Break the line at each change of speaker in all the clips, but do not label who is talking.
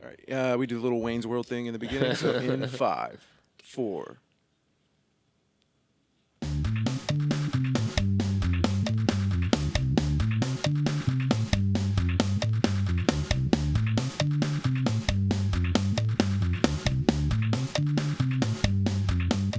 All right. We do the little Wayne's World thing in the beginning. So in 5, 4.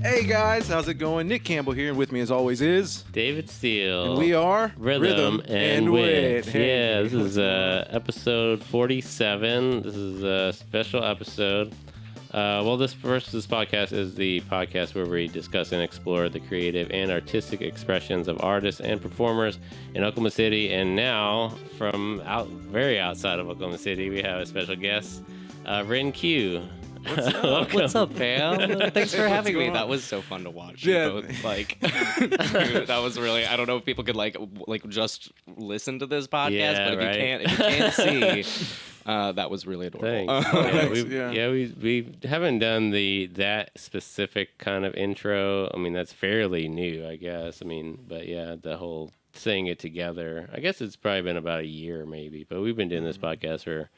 Hey guys, how's it going? Nick Campbell here, and with me as always is
David Steele.
And we are
Rhythm and Wit.
Hey.
Yeah, this is episode 47. This is a special episode. This podcast is the podcast where we discuss and explore the creative and artistic expressions of artists and performers in Oklahoma City. And now, from very outside of Oklahoma City, we have a special guest, Ren Q.
What's up, fam? Thanks for having me. That was so fun to watch.
Yeah.
Both, that was really. I don't know if people could like just listen to this podcast, but if you can't see, that was really adorable.
We haven't done that specific kind of intro. I mean, that's fairly new, I guess. I mean, but yeah, the whole saying it together. I guess it's probably been about a year, maybe. But we've been doing this podcast for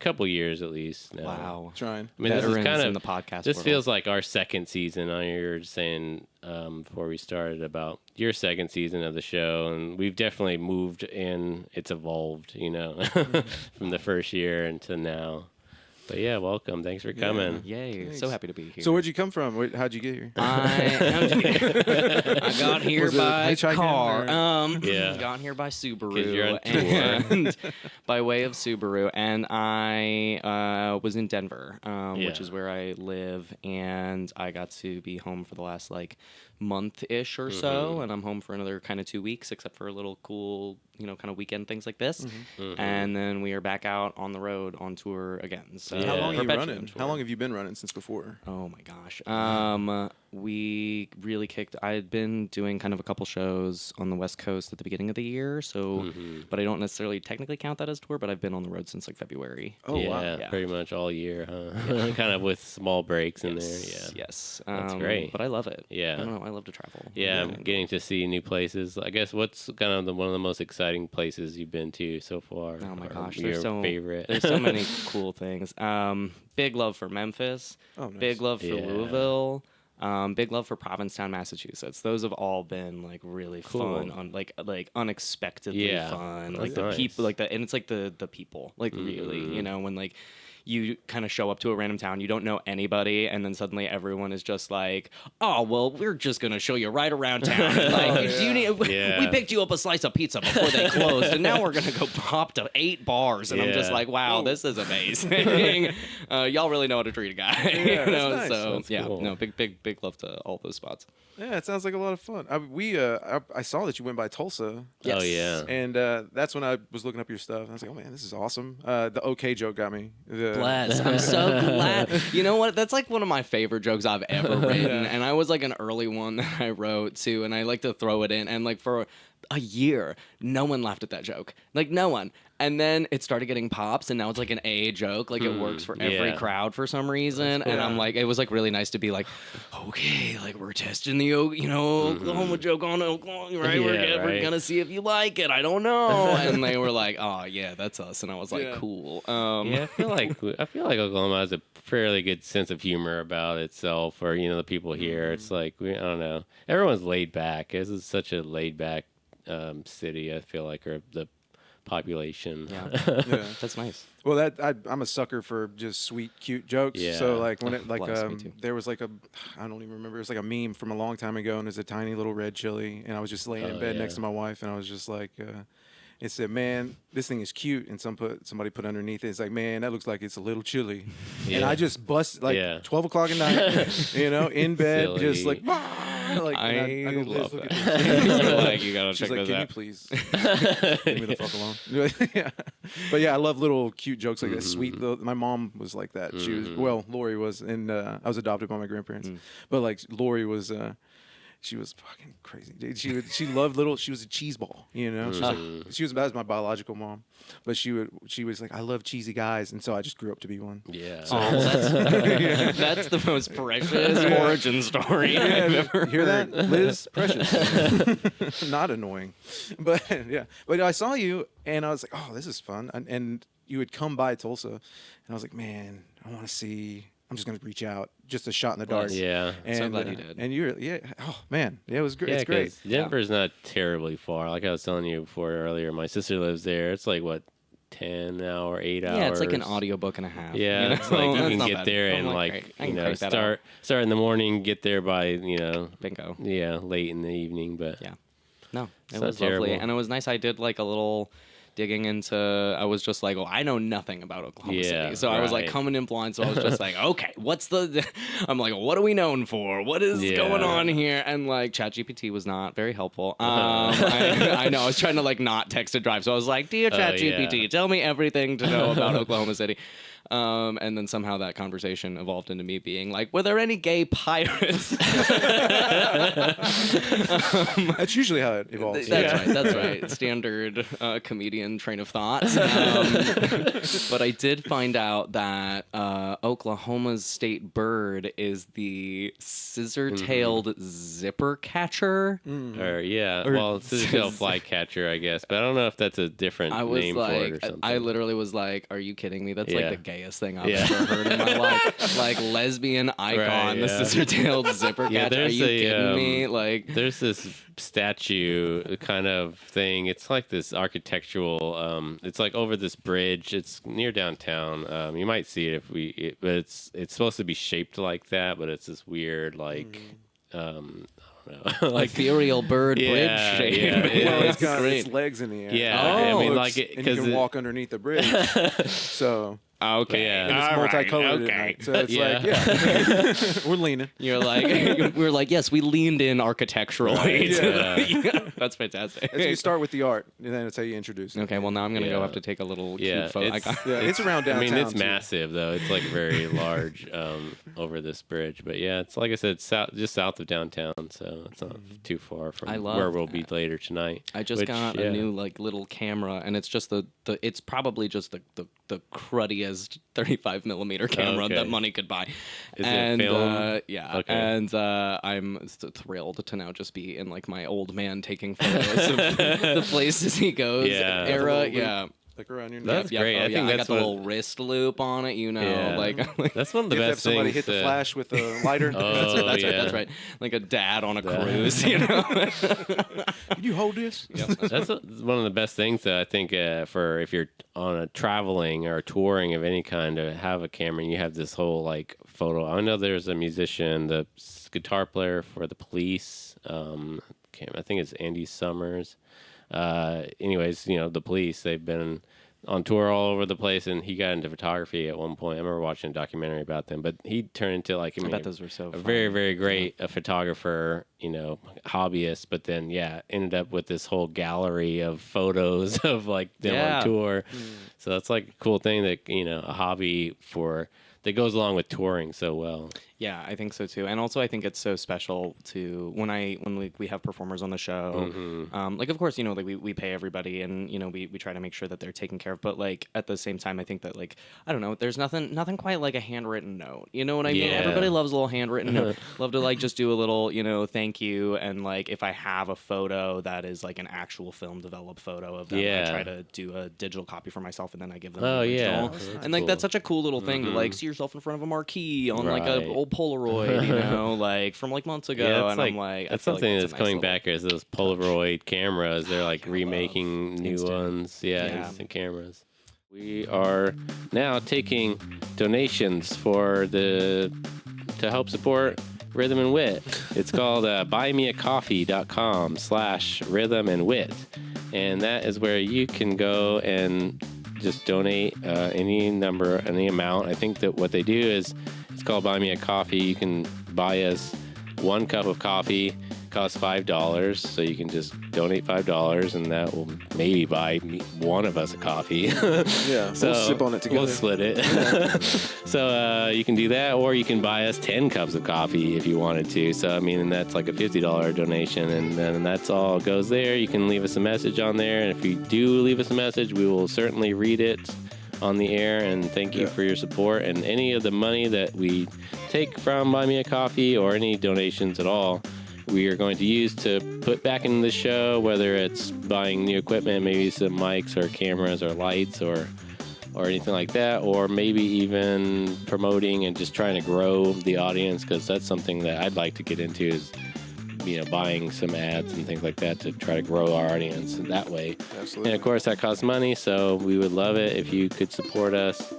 couple years at least now.
Wow,
trying.
I mean, this is kind of
the podcast.
This
world.
feels like our second season. I know you were saying before we started about your second season of the show, and we've definitely moved and it's evolved, from the first year into now. But yeah, welcome. Thanks for coming.
Yay.
Thanks.
So happy to be here.
So where'd you come from? How'd you get here?
I got here by car.
Yeah.
Got here by Subaru.
'Cause you're on tour.
And by way of Subaru. And I was in Denver, which is where I live. And I got to be home for the last month-ish or so. And I'm home for another kind of 2 weeks, except for a little cool, kind of weekend things like this. And then we are back out on the road on tour again. So
How long are you running?
tour.
How long have you been running since before?
Oh my gosh. We really kicked. I had been doing kind of a couple shows on the West Coast at the beginning of the year, but I don't necessarily technically count that as tour, but I've been on the road since February.
Oh, wow.
Yeah, pretty much all year, huh? Kind of with small breaks in there. Yeah.
Yes.
That's great.
But I love it.
Yeah.
I don't know. I love to travel.
Yeah, I'm getting to see new places. I guess what's kind of one of the most exciting places you've been to so far?
Oh my gosh,
your
there's
favorite.
There's so many cool things. Big love for Memphis.
Oh, nice.
Big love for Louisville. Big love for Provincetown, Massachusetts. Those have all been really fun, unexpectedly fun.
That's
The
nice.
people, and it's the people, really, when you kind of show up to a random town, you don't know anybody, and then suddenly everyone is just like, oh, well, we're just going to show you right around town. We picked you up a slice of pizza before they closed, and now we're going to go pop to 8 bars. And I'm just like, wow, this is amazing. Y'all really know how to treat a guy.
Yeah, that's nice.
So,
That's
yeah,
cool.
no, big love to all those spots.
Yeah, it sounds like a lot of fun. I saw that you went by Tulsa.
Oh, yeah.
And that's when I was looking up your stuff. And I was like, oh, man, this is awesome. The OK joke got me.
Bless. I'm so glad. You know what? That's one of my favorite jokes I've ever written. And I was an early one that I wrote too. And I like to throw it in. And for a year, no one laughed at that joke. No one. And then it started getting pops, and now it's an AA joke. It works for every crowd for some reason.
Cool.
And I'm it was really nice to be okay, we're testing the Oklahoma joke on Oklahoma, right?
Yeah,
We're gonna see if you like it. I don't know. And they were like, oh yeah, that's us. And I was cool.
I feel like Oklahoma has a fairly good sense of humor about itself, or the people here. It's I don't know. Everyone's laid back. This is such a laid back city. I feel like, or the population.
Yeah. That's nice.
Well, I'm a sucker for just sweet, cute jokes.
Yeah.
So when it
Bless, me too.
there was I don't even remember. It was a meme from a long time ago, and there's a tiny little red chili, and I was just laying in bed next to my wife, and I was just it said, "Man, this thing is cute," and somebody put underneath it. It's "Man, that looks like it's a little chilly," and I just bust 12 o'clock at night, in bed,
Silly.
just I go,
love
look
that.
at this.
You gotta
She's
check
like,
those
"Can you
out.
please leave me the fuck alone?" Yeah. But yeah, I love little cute jokes like that. Sweet. My mom was like that. She was Lori was, and I was adopted by my grandparents. But Lori was. She was fucking crazy, dude. She loved she was a cheese ball, She was about my biological mom, but she was like, I love cheesy guys, and so I just grew up to be one.
Yeah.
That's the most precious origin story I've ever
Hear
heard.
that, Liz? Precious, not annoying, but yeah. But I saw you, and I was like, oh, this is fun, and you would come by Tulsa, and I was like, man, I want to see. I'm just gonna reach out, just a shot in the dark.
Yeah.
And,
So glad you did.
And you're, oh man, yeah, it was great.
Yeah,
It's great.
'cause Denver's not terribly far. Like I was telling you before earlier, my sister lives there. It's like, what, 8 hours?
Yeah, it's like an audiobook and a half.
Yeah,
you know?
it's like you
That's
can
not
get
bad.
there
I'm
and
great. I can crank that
start in the morning, get there by
bingo.
late in the evening. But
Yeah. No,
It's
it
not
was lovely,
terrible.
and it was nice. I did like a little digging into. I was just like, I know nothing about Oklahoma City, so I was like
right.
coming in blind. So I was just like, okay, what's the? I'm like, what are we known for? What is going on here? And like, ChatGPT was not very helpful. I know. I was trying to like not text and drive, so I was like, dear ChatGPT, tell me everything to know about Oklahoma City. And then somehow that conversation evolved into me being like, were there any gay pirates?
That's usually how it evolves.
That's right. Standard comedian train of thought. But I did find out that Oklahoma's state bird is the scissor-tailed zipper catcher.
Well, scissor-tail flycatcher, I guess, but I don't know if that's a different name for it or something.
I literally was like, are you kidding me? That's like the gayest thing I've
Yeah.
ever heard in my life. Like lesbian icon, the scissor-tailed zipper catcher. Are you kidding me? Like,
there's this statue kind of thing. It's like this architectural. It's like over this bridge. It's near downtown. You might see it but it's supposed to be shaped like that, but it's this weird like. I don't know, like
ethereal bird bridge shape.
Yeah,
Well, it's got
great.
its legs in the air.
Yeah, I mean, like
and you can walk underneath the bridge. So
Okay.
Yeah.
and it's
All right,
multicolored.
okay.
At night. So it's
Yeah.
like, we're leaning.
You're like, we're like, yes, we leaned in architecturally.
Right, yeah.
Yeah, that's fantastic.
As you start with the art, and then it's how you introduce it.
Okay, well now I'm gonna go
Yeah.
have to take a little
Yeah,
cute photo.
it's-
It's around
I
downtown.
mean, it's
too.
massive though. It's like very large over this bridge. But yeah, it's like I said, just south of downtown, so it's not too far from
I love
where we'll be
that.
later tonight.
I just got a new like little camera, and it's just it's probably just the cruddiest 35mm camera
Okay.
that money could buy.
Is it
and
film?
yeah,
Okay.
and I'm thrilled to now just be in like my old man taking photos of the places he goes
Yeah.
era.
Little
Yeah.
Like around your neck.
That's great. I think
I
that's
got the
what-
little wrist loop on it,
Yeah.
like
That's one of the
You have to have
best
somebody
things.
hit the flash with a lighter.
Oh,
that's
yeah.
right, that's right. Like a dad on a cruise, you know.
Can you hold this?
That's one of the best things that I think for if you're on a traveling or touring of any kind to have a camera and you have this whole like photo. I know there's a musician, the guitar player for the Police. I think it's Andy Summers. Anyways, the Police, they've been on tour all over the place, and he got into photography at one point. I remember watching a documentary about them, but he turned into like
I bet those were so
a
fun.
very, very great photographer, hobbyist, but then ended up with this whole gallery of photos of like them on tour. So that's like a cool thing that a hobby that goes along with touring so well.
Yeah, I think so too. And also I think it's so special to when we have performers on the show. Like of course, like we pay everybody and we try to make sure that they're taken care of. But like at the same time I think that like I don't know, there's nothing quite like a handwritten note. You know what I mean?
Yeah.
Everybody loves a little handwritten note. Love to like just do a little, thank you, and like if I have a photo that is like an actual film developed photo of them, I try to do a digital copy for myself and then I give them the original. And like that's such a cool little thing to like see yourself in front of a marquee on like a old Polaroid, like from like months ago.
Yeah,
and I'm like,
that's something that's coming back as those Polaroid cameras. They're like remaking new ones. Yeah, instant cameras. We are now taking donations to help support Rhythm and Wit. It's called buymeacoffee.com/rhythm and wit. And that is where you can go and just donate any amount. I think that what they do is it's called Buy Me a Coffee. You can buy us 1 cup of coffee. Costs $5, so you can just donate $5, and that will maybe buy one of us a coffee.
Yeah,
So
we'll sip on it together.
We'll split it. So you can do that, or you can buy us 10 cups of coffee if you wanted to. So I mean, that's like a $50 donation, and then that's all goes there. You can leave us a message on there, and if you do leave us a message, we will certainly read it on the air, and thank you for your support. And any of the money that we take from Buy Me a Coffee or any donations at all, we are going to use to put back in the show, whether it's buying new equipment, maybe some mics or cameras or lights or or anything like that, or maybe even promoting and just trying to grow the audience, because that's something that I'd like to get into is, buying some ads and things like that to try to grow our audience in that way.
Absolutely.
And of course that costs money, so we would love it if you could support us.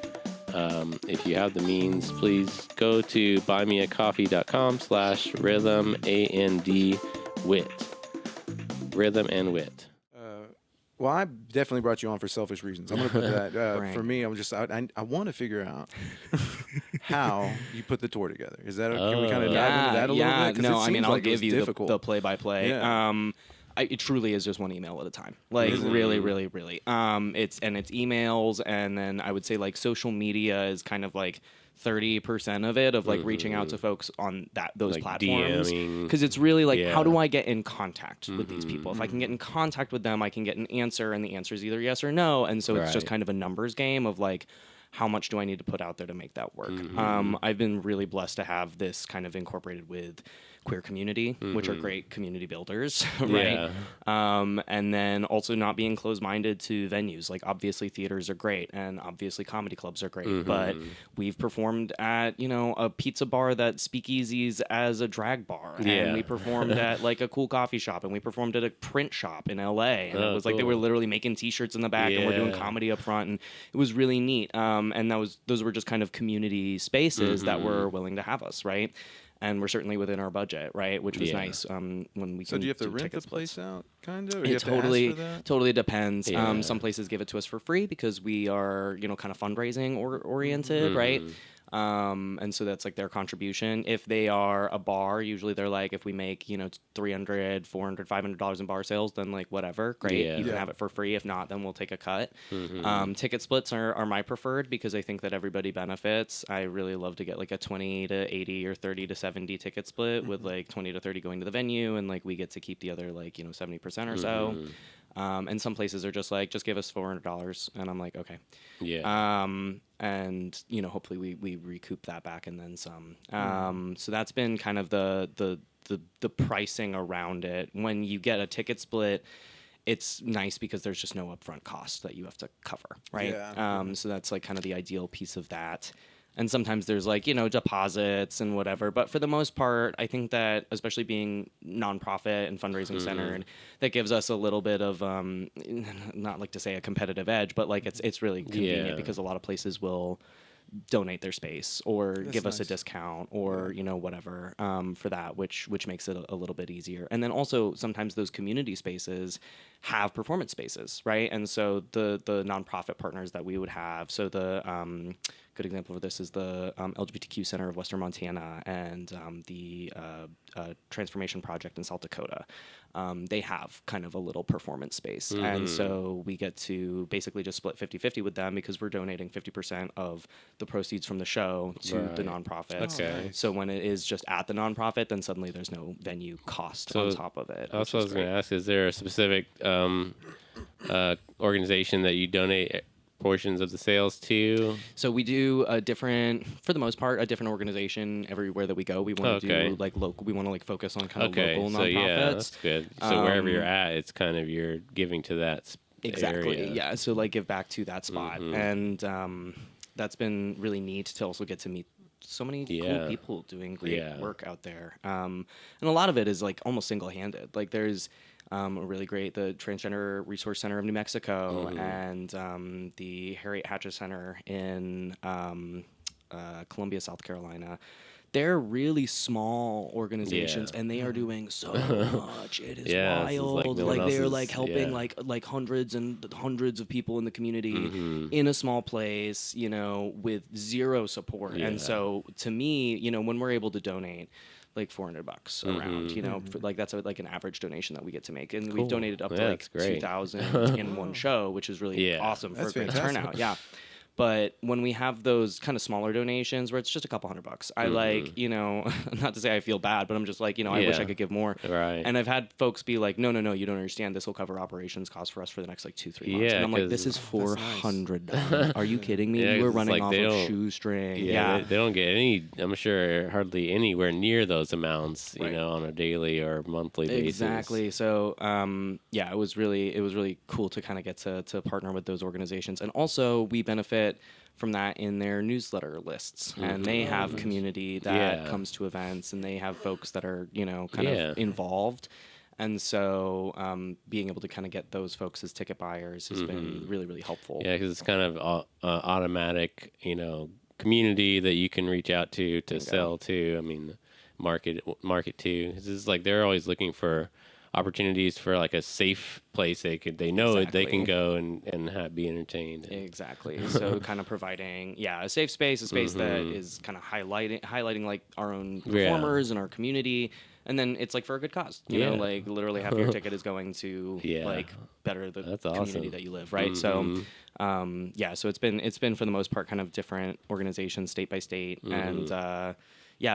If you have the means, please go to buymeacoffee.com/rhythm wit. Rhythm and Wit.
Well, I definitely brought you on for selfish reasons. I'm going to put that. For me, I want to figure out how you put the tour together. Is that can we kind of dive into that a little bit? 'Cause
No,
it seems
I'll
like
give you
difficult.
the play-by-play.
Yeah.
It truly is just one email at a time. Like really. It's emails, and then I would say like social media is kind of like 30% of it, of like reaching out to folks on those
Like
platforms,
DMing.
because it's really like,
Yeah.
how do I get in contact with these people? If I can get in contact with them, I can get an answer, and the answer is either yes or no. And so it's just
Right.
kind of a numbers game of like, how much do I need to put out there to make that work? I've been really blessed to have this kind of incorporated with queer community, which are great community builders, right? And then also not being closed-minded to venues. Like obviously theaters are great, and obviously comedy clubs are great, but we've performed at, a pizza bar that speakeasies as a drag bar, and
Yeah.
we performed at like a cool coffee shop, and we performed at a print shop in LA, and it was like they were
cool.
literally making t-shirts in the back, and we're doing
Yeah.
comedy up front, and it was really neat. And those were just kind of community spaces that were willing to have us, right? And we're certainly within our budget, right? Which was
Yeah.
nice. When we
So
can
do you have to rent the
tickets.
place out, kind of? Or
It
you have to ask for that?
totally depends.
Yeah.
Some places give it to us for free because we are, kind of fundraising oriented, right? And so that's like their contribution. If they are a bar, usually they're like, if we make, $300, $400, $500 in bar sales, then like whatever, great.
Yeah.
You can
Yeah.
have it for free. If not, then we'll take a cut. Ticket splits are my preferred because I think that everybody benefits. I really love to get like a 20 to 80 or 30 to 70 ticket split with like 20 to 30 going to the venue, and like we get to keep the other like, 70% or so. And some places are just like, just give us $400, and I'm like, okay.
Yeah.
And hopefully we recoup that back and then some. So that's been kind of the pricing around it. When you get a ticket split, it's nice because there's just no upfront cost that you have to cover, right?
Yeah.
So that's like kind of the ideal piece of that. And sometimes there's like, deposits and whatever. But for the most part, I think that especially being nonprofit and fundraising centered, that gives us a little bit of, not like to say a competitive edge, but like it's really convenient
Yeah.
because a lot of places will donate their space or give us a
nice.
discount or whatever for that, which makes it a little bit easier. And then also sometimes those community spaces have performance spaces, right? And so the nonprofit partners that we would have, so the good example of this is the LGBTQ Center of Western Montana and the Transformation Project in South Dakota. They have kind of a little performance space. And so we get to basically just split 50-50 with them because we're donating 50% of the proceeds from the show to the
Right.
nonprofits.
Okay.
So when it is just at the nonprofit, then suddenly there's no venue cost on top of it.
Also, I
which
was
is
going to
great.
ask, is there a specific organization that you donate portions of the sales to?
So we do for the most part, a different organization everywhere that we go. We want to do like local. We want to like focus on kind of local
so
nonprofits.
yeah, that's good. So wherever you're at, it's kind of you're giving to that
Exactly.
area.
Yeah. So like give back to that spot, and that's been really neat to also get to meet so many cool people doing great work out there. And a lot of it is like almost single-handed. Like there's a really great the Transgender Resource Center of New Mexico and the Harriet Hatcher Center in Columbia, South Carolina. They're really small organizations, and they are doing so much. It is wild. Like they're like helping like hundreds and hundreds of people in the community in a small place, with zero support. And so to me, when we're able to donate like $400 around, like that's like an average donation that we get to make, and we've donated up to like 2,000 in one show, which is really awesome for
That's
a great
fantastic.
turnout. Yeah. But when we have those kind of smaller donations where it's just a couple $100, I like, not to say I feel bad, but I'm just like, I wish I could give more.
Right.
And I've had folks be like, no, you don't understand. This will cover operations costs for us for the next like 2-3 months. And I'm like, this is $400. Are you kidding me?
Yeah,
We're
'cause it's
running
like
off
they
of
don't-
shoestring.
They don't get any, I'm sure, hardly anywhere near those amounts, on a daily or monthly basis.
Exactly. So, it was really cool to kind of get to partner with those organizations. And also we benefit benefit from that in their newsletter lists, and they have community that comes to events, and they have folks that are, you know, kind of involved. And so being able to kind of get those folks as ticket buyers has been really, really helpful.
Yeah, because it's kind of automatic, you know, community that you can reach out to sell to. I mean, market to. This is like they're always looking for opportunities for like a safe place they know they can go and be entertained.
Exactly. So kind of providing a safe space, a space that is kind of highlighting like our own performers and our community. And then it's like for a good cause, you know, like literally half your ticket is going to like better the community that you live, right? So, so it's been for the most part kind of different organizations, state by state, and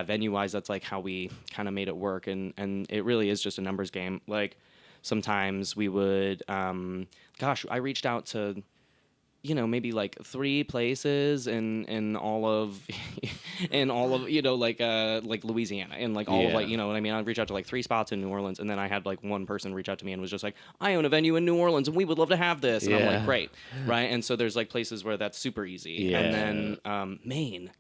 venue wise, that's like how we kind of made it work, and it really is just a numbers game. Like sometimes we would, I reached out to, you know, maybe like 3 places in all of you know, like Louisiana, and like all of, like, you know what I mean, I'd reach out to like 3 spots in New Orleans, and then I had like one person reach out to me and was just like, I own a venue in New Orleans and we would love to have this, and I'm like, great, right? And so there's like places where that's super easy, and then Maine,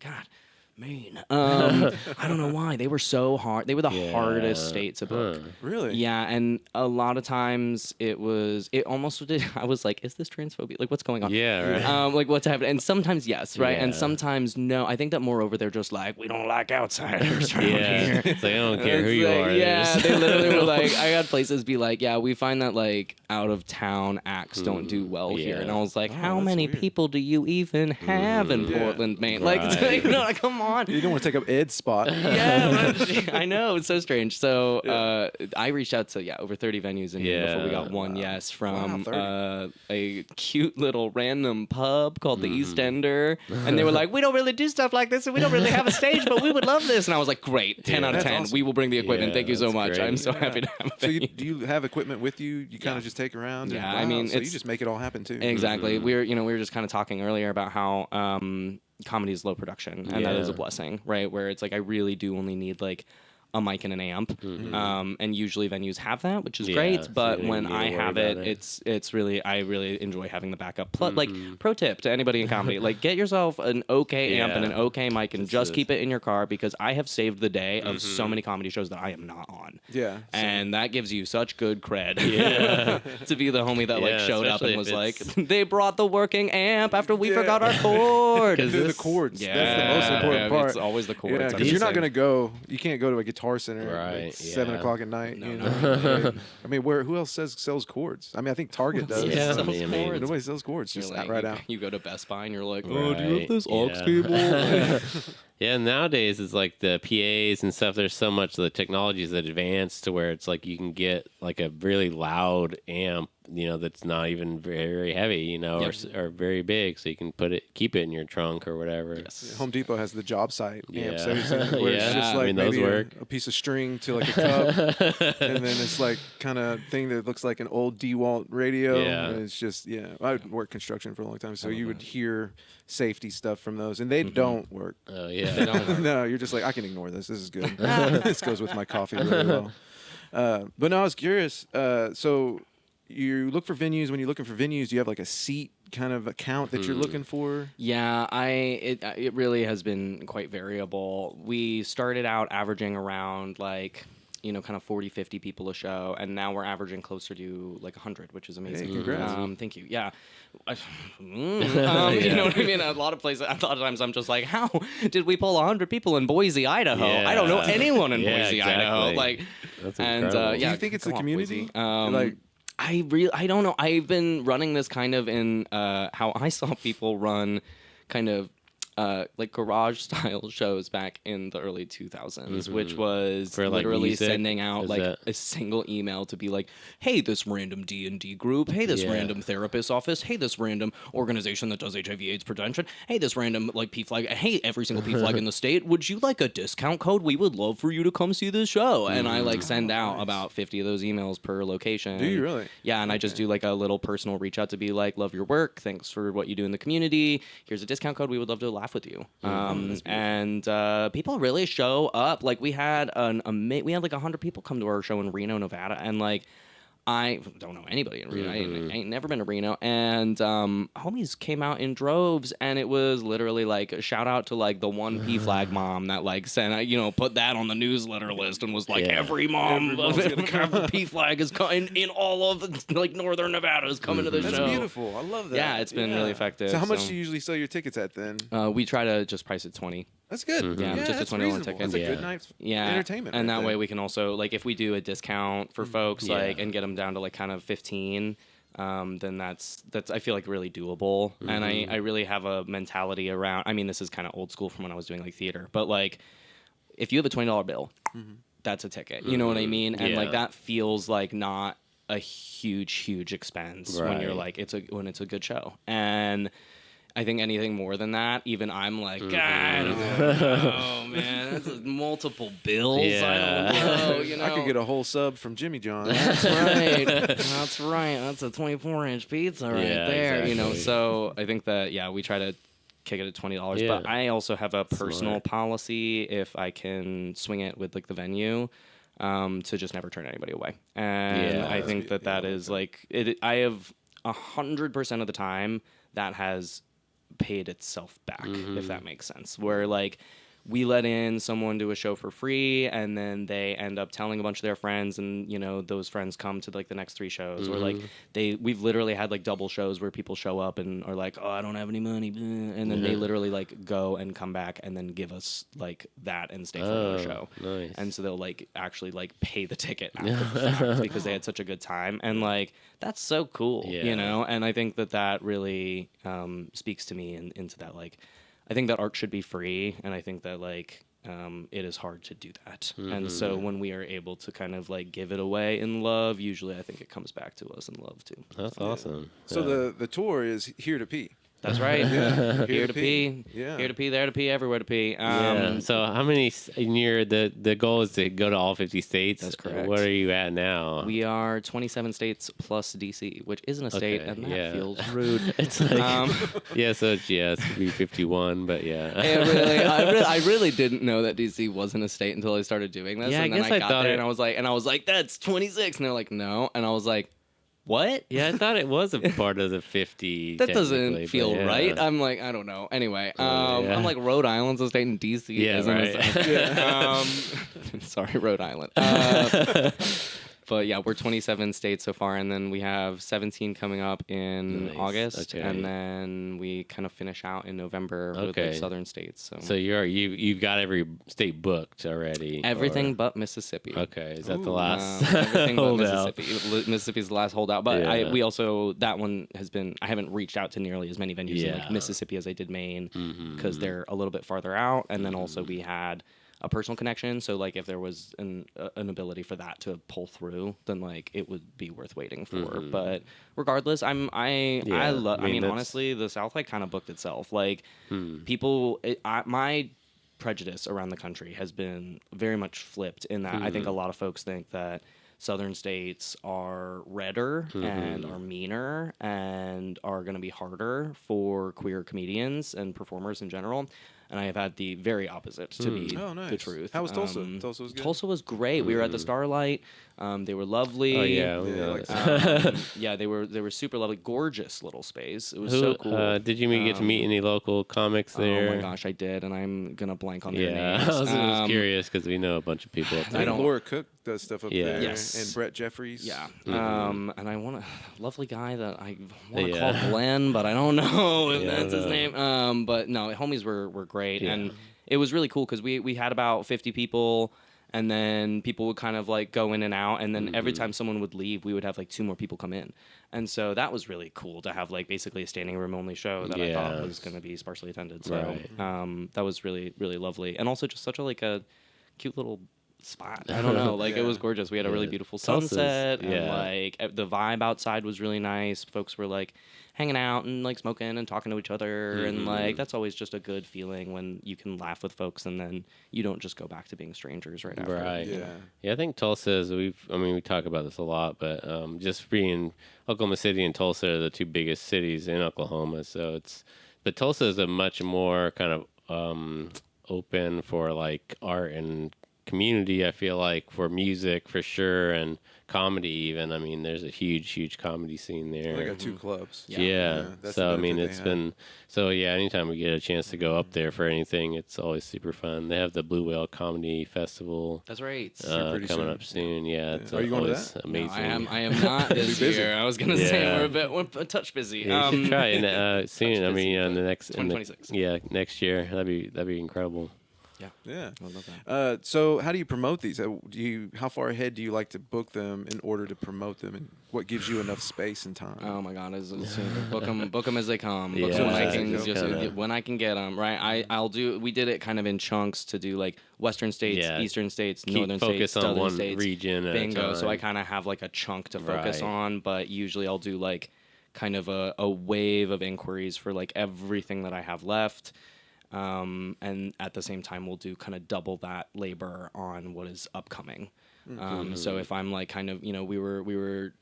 I don't know why they were so hard. They were the hardest state to book.
Really?
Yeah, and a lot of times it almost did. I was like, is this transphobia? Like, what's going on?
Yeah, right.
Like, what's happening? And sometimes yes, right, and sometimes no. I think that moreover, they're just like, we don't like outsiders around here.
It's like, I don't care who you are.
Yeah, they literally were like, I had places be like, yeah, we find that like out of town acts don't do well here, and I was like, how many people do you even have in Portland, Maine? Like, you know, like, come on.
You don't want to take up Ed's spot.
I know, it's so strange. So I reached out to over 30 venues in here before we got one yes from a cute little random pub called the East Ender, and they were like, we don't really do stuff like this, and we don't really have a stage, but we would love this. And I was like, great, 10 out of 10. Awesome. We will bring the equipment. Thank you so much. Great. I'm so happy to have a venue.
So do you have equipment with you? You kind of just take around?
Yeah,
and,
I mean,
so you just make it all happen too.
Exactly. We were just kind of talking earlier about how comedy is low production, and that is a blessing, right? Where it's like I really do only need like a mic and an amp, and usually venues have that, which is great. But when I have it, it's really, I really enjoy having the backup. Like, pro tip to anybody in comedy, like, get yourself an okay amp and an okay mic, and just keep it in your car, because I have saved the day of so many comedy shows that I am not on. Yeah, and that gives you such good cred. To be the homie that like showed up and was like, they brought the working amp after we forgot our cord.
The chords. Yeah, that's the most important part.
It's always the chords.
Because you're not gonna go. You can't go to a Guitar Center at 7 o'clock at night. No. You know? I mean, who else sells chords? I mean, I think Target does. Nobody sells chords. Just like, right out.
You go to Best Buy and you're like, oh, do you have this aux cable?
Yeah, nowadays it's like the PAs and stuff. There's so much, the technology is advanced to where it's like you can get like a really loud amp, you know, that's not even very heavy, you know, or very big, so you can keep it in your trunk or whatever.
Yes. Home Depot has the job site amps, where it's just like maybe a piece of string to like a cup, and then it's like kind of thing that looks like an old DeWalt radio. And it's just I worked construction for a long time, so you would hear safety stuff from those, and they don't work.
Oh yeah, they don't work.
No, you're just like, I can ignore this. This is good. This goes with my coffee really well. But no, I was curious. So you look for venues. When you're looking for venues, do you have like a seat kind of account that you're looking for?
Yeah, it really has been quite variable. We started out averaging around like, you know, kind of 40, 50 people a show, and now we're averaging closer to like 100, which is amazing.
Hey, congrats.
Thank you. Yeah. You know what I mean? A lot of times I'm just like, how did we pull 100 people in Boise, Idaho? I don't know anyone in Boise, Idaho. Like,
that's incredible.
Do you think it's the community?
I don't know. I've been running this kind of in how I saw people run kind of like garage style shows back in the early 2000s, which was
for, like,
literally
music?
sending out a single email to be like, hey, this random D&D group, hey, this random therapist office, hey, this random organization that does HIV/AIDS prevention, hey, this random like PFLAG, hey, every single PFLAG in the state, would you like a discount code? We would love for you to come see this show. And I like send out about 50 of those emails per location.
Do you really?
Yeah, and I just do like a little personal reach out to be like, love your work, thanks for what you do in the community, here's a discount code, we would love to laugh with you. And people really show up. Like we had like 100 people come to our show in Reno, Nevada, and like I don't know anybody in Reno. I ain't never been to Reno. And homies came out in droves, and it was literally like a shout out to like the one P flag mom that like sent, put that on the newsletter list and was like, every mom of P flag is in all of like northern Nevada is coming to the show.
That's beautiful. I love that.
Yeah, it's been really effective.
So how much do you usually sell your tickets at then?
We try to just price it $20.
That's good.
Yeah, just a $20 ticket.
That's a good night's entertainment.
And that way we can also, like, if we do a discount for folks, like, and get them down to like kind of 15, then that's I feel like really doable. And I really have a mentality around. I mean, this is kind of old school from when I was doing like theater, but like, if you have a $20 bill, that's a ticket. You know what I mean? And like that feels like not a huge expense when you're like when it's a good show. And I think anything more than that, even I'm like, God, oh man, that's multiple bills.
Yeah.
I don't know.
I could get a whole sub from Jimmy John.
That's right. That's right. That's a 24-inch pizza right there.
Exactly.
So I think that we try to kick it at $20.
Yeah.
But I also have a personal policy if I can swing it with like the venue. To just never turn anybody away. And I think that is like it. I have 100% of the time that has paid itself back, if that makes sense. Where like we let in someone to a show for free, and then they end up telling a bunch of their friends, and those friends come to like the next 3 shows, or like we've literally had like double shows where people show up and are like, oh, I don't have any money, and then they literally like go and come back and then give us like that and stay for another show.
Nice.
And so they'll like actually like pay the ticket after the fact because they had such a good time, and like that's so cool, and I think that really speaks to me into that. Like, I think that art should be free, and I think that like it is hard to do that. And so when we are able to kind of like give it away in love, usually I think it comes back to us in love too.
That's awesome.
So the tour is Here to Pee.
That's right. Here to pee.
Yeah.
Here to pee, there to pee, everywhere to pee.
So how many the goal is to go to all 50 states?
That's correct.
What are you at now?
We are 27 states plus DC, which isn't a state, and that feels rude.
It's like it's be 51, but
I really didn't know that DC wasn't a state until I started doing this.
Yeah,
and
I
then
guess
I
I
got
thought
there
it-
and I was like, that's 26, and they're like, no, and I was like, what?
Yeah, I thought it was a part of the 50.
That doesn't
technically,
feel
but
right. I'm like, I don't know. Anyway,
yeah.
I'm like, Rhode Island's a state in DC.
Yeah,
isn't
right.
it? Sorry, Rhode Island. But yeah, we're 27 states so far, and then we have 17 coming up in August, and then we kind of finish out in November with like southern states. So
you've got every state booked already.
Everything but Mississippi.
Okay, is that the last?
Everything but
holdout?
Mississippi. Mississippi's the last holdout, but we also that one has been. I haven't reached out to nearly as many venues in like Mississippi as I did Maine because they're a little bit farther out, and then also we had a personal connection. So like if there was an ability for that to pull through, then like it would be worth waiting for. But regardless, I mean honestly, the South like kind of booked itself. Like my prejudice around the country has been very much flipped in that I think a lot of folks think that southern states are redder and are meaner and are going to be harder for queer comedians and performers in general. And I have had the very opposite to be the truth.
How was Tulsa? Tulsa was good?
Tulsa was great. We were at the Starlight. They were lovely.
Oh yeah,
they were super lovely, gorgeous little space. It was so cool.
Did you get to meet any local comics there?
Oh my gosh, I did, and I'm gonna blank on their names.
I was curious because we know a bunch of people up there.
I know Laura Cook does stuff up there,
Yes.
and Brett Jeffries.
Yeah. And I want a lovely guy that I want to call Glenn, but I don't know if that's his name. But no, homies were great, and it was really cool because we had about 50 people. And then people would kind of like go in and out. And then every time someone would leave, we would have like 2 more people come in. And so that was really cool to have like basically a standing room only show that I thought was going to be sparsely attended. So that was really, really lovely. And also just such a cute little spot. I don't know. Like it was gorgeous. We had a really beautiful sunset. And like the vibe outside was really nice. Folks were like hanging out and like smoking and talking to each other. And like that's always just a good feeling when you can laugh with folks and then you don't just go back to being strangers right after.
Right. Yeah, I think Tulsa is, we talk about this a lot, but just being Oklahoma City and Tulsa are the 2 biggest cities in Oklahoma. So but Tulsa is a much more kind of open for like art and community, I feel like, for music for sure, and comedy even. I mean, there's a huge comedy scene there.
They got 2 clubs.
Yeah.
That's
So
the
I mean,
benefit
it's
they
been anytime we get a chance to go up there for anything, it's always super fun. They have the Blue Whale Comedy Festival.
That's right.
Coming up soon. Yeah. It's
Are you going to
always
that?
amazing.
No, I am not this year. I was gonna say we're a touch busy.
Yeah, you should try it soon. I mean, in the next
2026.
Next year. That'd be incredible.
Yeah.
I love that.
So how do you promote these? How far ahead do you like to book them in order to promote them, and what gives you enough space and time?
Oh my God! Book them as they come. Book
Yeah,
them when I can,
kinda.
when I can get them. Right. I'll do. We did it kind of in chunks to do like Western states, Eastern states, Northern
focus
states,
on
Southern
one
states.
region at a
Bingo. So
time.
I kind of have like a chunk to focus
Right.
on, but usually I'll do like kind of a wave of inquiries for like everything that I have left. And at the same time, we'll do kind of double that labor on what is upcoming. So if I'm like kind of, we were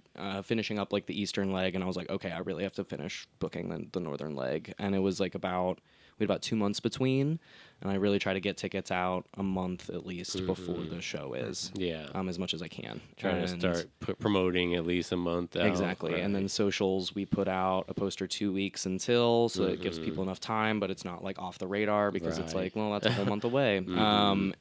finishing up like the Eastern leg, and I was like, okay, I really have to finish booking the Northern leg. And it was like we had about 2 months between, and I really try to get tickets out a month at least before the show is.
Yeah.
As much as I can.
Trying to start promoting at least a month out.
Exactly.
Right.
And then socials, we put out a poster 2 weeks until, so it gives people enough time, but it's not like off the radar because it's like, well, that's a whole month away.
So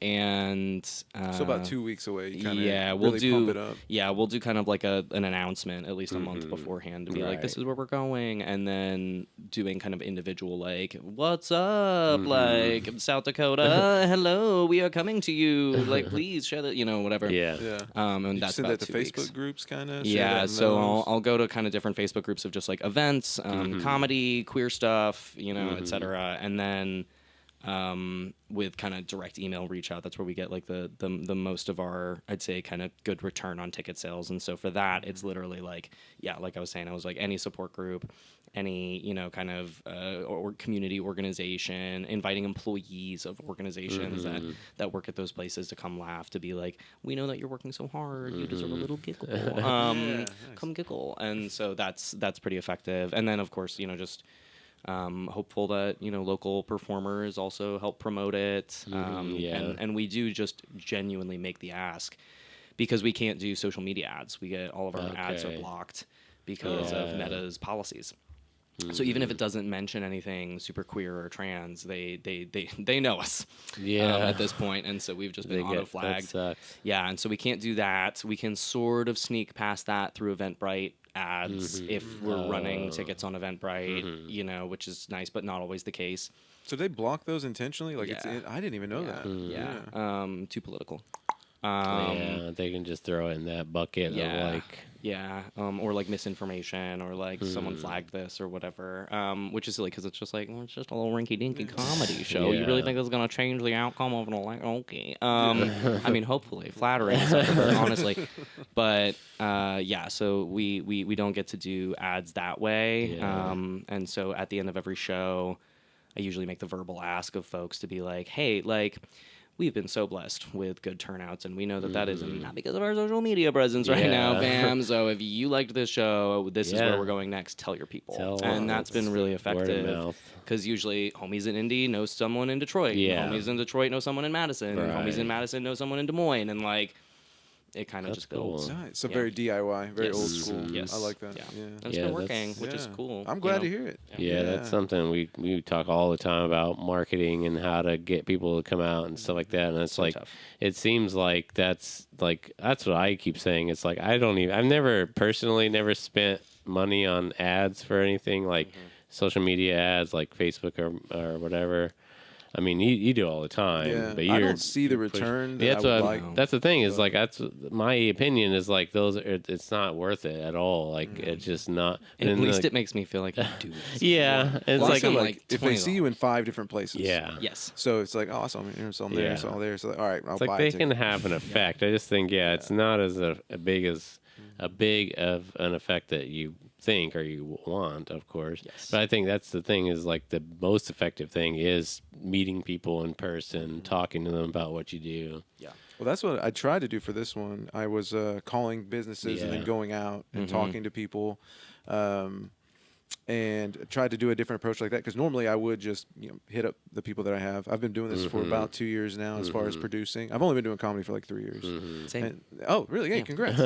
about 2 weeks away. You kinda
we'll
really
do.
pump it up.
Yeah, we'll do kind of like an announcement at least a month beforehand to be like, this is where we're going, and then doing kind of individual like, what's up, like South Dakota, hello, we are coming to you, like please share that, whatever.
Yeah.
Yeah.
And
You
that's
send
about
that to
2
Facebook
weeks.
groups, kind of.
Yeah, so I'll go to kind of different Facebook groups of just like events, comedy, queer stuff, etc. And then with kind of direct email reach out, that's where we get like the most of our, I'd say, kind of good return on ticket sales. And so for that, it's literally like, like I was saying, I was like any support group, any kind of or community organization, inviting employees of organizations that work at those places to come laugh, to be like, we know that you're working so hard, you deserve a little giggle,
nice.
come giggle. And so that's pretty effective. And then of course just hopeful that local performers also help promote it, and we do just genuinely make the ask, because we can't do social media ads. We get all of our ads are blocked because of Meta's policies. So even if it doesn't mention anything super queer or trans, they know us at this point, and so we've just been auto flagged.
That sucks.
Yeah, and so we can't do that. We can sort of sneak past that through Eventbrite ads if we're running tickets on Eventbrite, which is nice, but not always the case.
So they block those intentionally? Like I didn't even know that.
Yeah. Too political.
They can just throw it in that bucket of like.
Yeah, or like misinformation, or like someone flagged this or whatever, which is silly because it's just like, well, it's just a little rinky-dinky comedy show. You really think it's going to change the outcome of it? Like, okay. I mean, hopefully, flattering, honestly. But so we don't get to do ads that way. And so at the end of every show, I usually make the verbal ask of folks to be like, hey, like, we've been so blessed with good turnouts, and we know that is not because of our social media presence right now, fam. So if you liked this show, this is where we're going next. Tell your people. And that's been really effective, because usually homies in Indy know someone in Detroit. And homies in Detroit know someone in Madison. And homies in Madison know someone in Des Moines. And like, it kind of just builds.
Nice. So very DIY, very old school.
Yes.
I like that.
Yeah.
Yeah.
And it's been working, which is cool.
I'm glad to hear it.
Yeah, that's something we talk all the time about, marketing and how to get people to come out and stuff like that. And it's so like, tough. It seems like that's what I keep saying. It's like, I've never spent money on ads for anything like social media ads, like Facebook or whatever. I mean, you do all the time, but
I don't see the return that I would like.
That's the thing is like, that's my opinion is like it's not worth it at all. Like it's just not.
At least it makes me feel like you do.
Yeah, it's
like if they see you in 5 different places.
Yeah.
Yes.
So it's like, oh, I saw him here, saw him there, saw him there. So all right, I'll buy
they
it.
can have an effect. I just think it's not as a big of an effect that you think or you want, of course.
Yes.
But I think that's the thing is like the most effective thing is meeting people in person, talking to them about what you do.
Yeah.
Well, that's what I tried to do for this one. I was calling businesses and then going out and talking to people. and tried to do a different approach like that, because normally I would just hit up the people that I have. I've been doing this for about 2 years now as far as producing. I've only been doing comedy for like 3 years.
Same.
And, oh, really? Hey, congrats.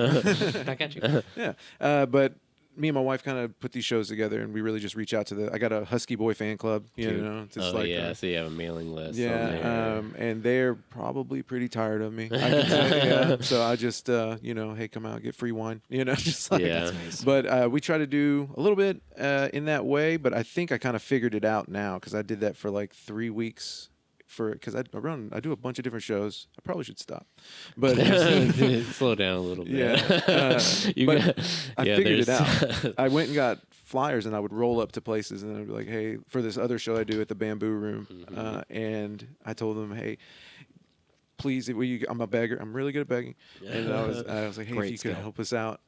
Back at you.
Yeah. But me and my wife kind of put these shows together, and we really just reach out to I got a Husky Boy fan club, just
so you have a mailing list.
Yeah, and they're probably pretty tired of me. I can tell you, so I just, hey, come out, get free wine, just like.
Yeah.
That's nice.
But we try to do a little bit in that way, but I think I kind of figured it out now, because I did that for like 3 weeks. Because I do a bunch of different shows. I probably should stop, but
slow down a little bit.
Yeah, but I figured it out. I went and got flyers, and I would roll up to places, and I'd be like, "Hey, for this other show I do at the Bamboo Room," and I told them, "Hey, please, I'm a beggar. I'm really good at begging," and I was like, "Hey, if you could help us out."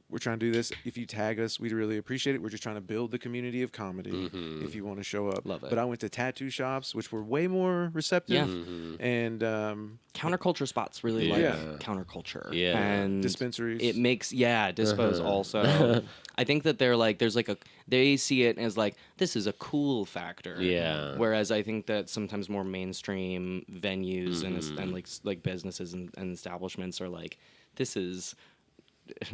We're trying to do this. If you tag us, we'd really appreciate it. We're just trying to build the community of comedy. If you want to show up,
love it.
But I went to tattoo shops, which were way more receptive. And
counterculture spots really like counterculture.
Yeah,
and
dispensaries.
It makes dispos also. I think that they're like they see it as like this is a cool factor.
Yeah.
Whereas I think that sometimes more mainstream venues and like businesses and establishments are like, this is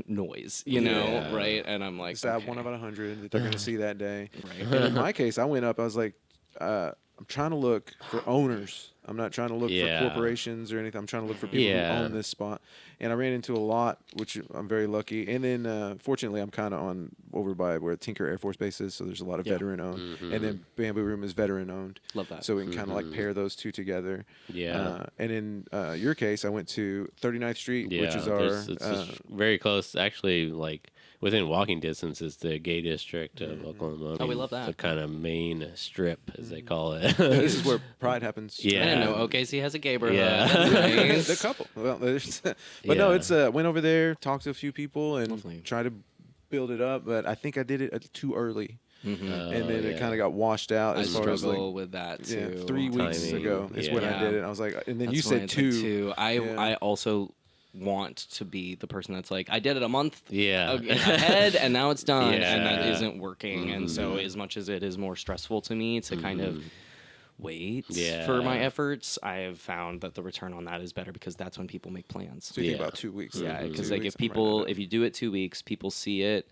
noise, right? And I'm like,
it's that 1 out of 100 that they're going to see that day.
Right.
And in my case, I went up. I was like, I'm trying to look for owners. I'm not trying to look for corporations or anything. I'm trying to look for people who own this spot. And I ran into a lot, which I'm very lucky. And then, fortunately, I'm kind of over by where Tinker Air Force Base is, so there's a lot of veteran owned. And then Bamboo Room is veteran owned.
Love that.
So we can kind of like pair those two together.
Yeah.
And in your case, I went to 39th Street, which is our
it's very close, actually, like within walking distance is the gay district of Oklahoma.
We love that.
The kind of main strip, as they call it.
This is where Pride happens.
Yeah.
I didn't know OKC has a neighborhood.
Yeah.
The couple. Well, no, it's went over there, talked to a few people, and tried to build it up. But I think I did it too early, and then it kind of got washed out.
I
As far as
struggle with that too.
Yeah, 3 weeks
Timing.
ago is when I did it. I was like, and then
That's
you said
it's
2.
Like 2. I also want to be the person that's like, I did it a month ahead and now it's done, and that isn't working. And so as much as it is more stressful to me to kind of wait for my efforts, I have found that the return on that is better, because that's when people make plans.
So you think about 2 weeks.
Yeah, because like if you do it 2 weeks, people see it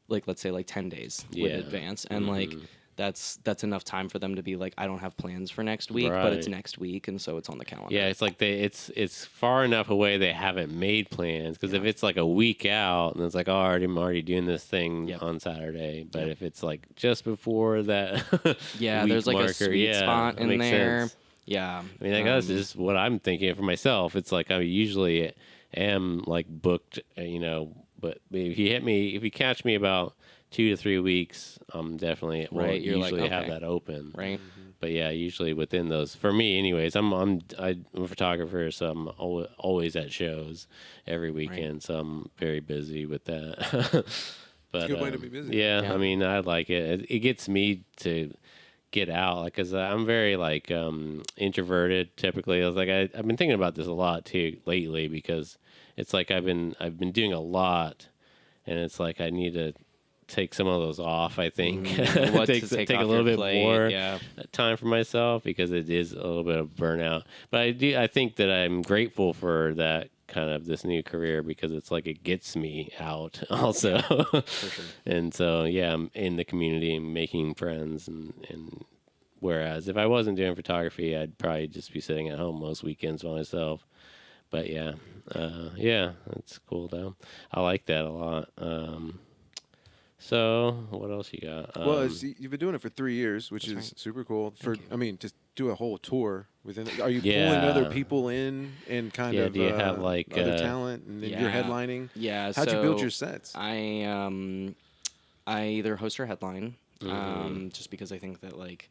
like, let's say like 10 days with advance, and like that's enough time for them to be like, I don't have plans for next week, but it's next week, and so it's on the calendar.
Yeah, it's like it's far enough away they haven't made plans, because if it's like a week out and it's like, oh, I'm already doing this thing on Saturday, but if it's like just before that,
there's like
marker,
a sweet spot in there.
Sense.
Yeah,
I mean, I guess this is what I'm thinking for myself. It's like I usually am like booked, but if you catch me about 2 to 3 weeks, I'm definitely usually have that open.
Right.
But yeah, usually within those, for me anyways, I'm a photographer, so I'm always at shows every weekend, so I'm very busy with that. But
it's a good way to be busy.
Yeah, I mean, I like it. It gets me to get out, like, cause I'm very like introverted typically. I was like, I've been thinking about this a lot too lately, because it's like I've been doing a lot, and it's like I need to take some of those off, I think. take a little bit more time for myself, because it is a little bit of burnout. But I think that I'm grateful for that kind of this new career, because it's like it gets me out also. For sure. And so I'm in the community and making friends, and whereas if I wasn't doing photography, I'd probably just be sitting at home most weekends by myself. But that's cool though. I like that a lot. So what else you got?
Well, you've been doing it for 3 years, which is super cool. To do a whole tour within. Are you pulling other people in and kind of?
Do you have like
other talent, and then you're headlining?
Yeah.
How'd you build your sets?
I either host or headline, just because I think that like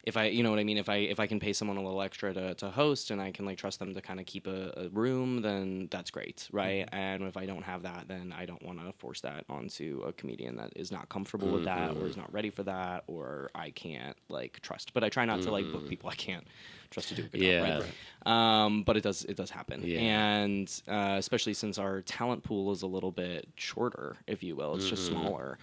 if I, you know what I mean, if I can pay someone a little extra to host and I can like trust them to kind of keep a room, then that's great, right? And if I don't have that, then I don't want to force that onto a comedian that is not comfortable with that or is not ready for that, or I can't like trust. But I try not to like book people I can't trust to do a good job, right? But it does happen, and especially since our talent pool is a little bit shorter, if you will, it's just smaller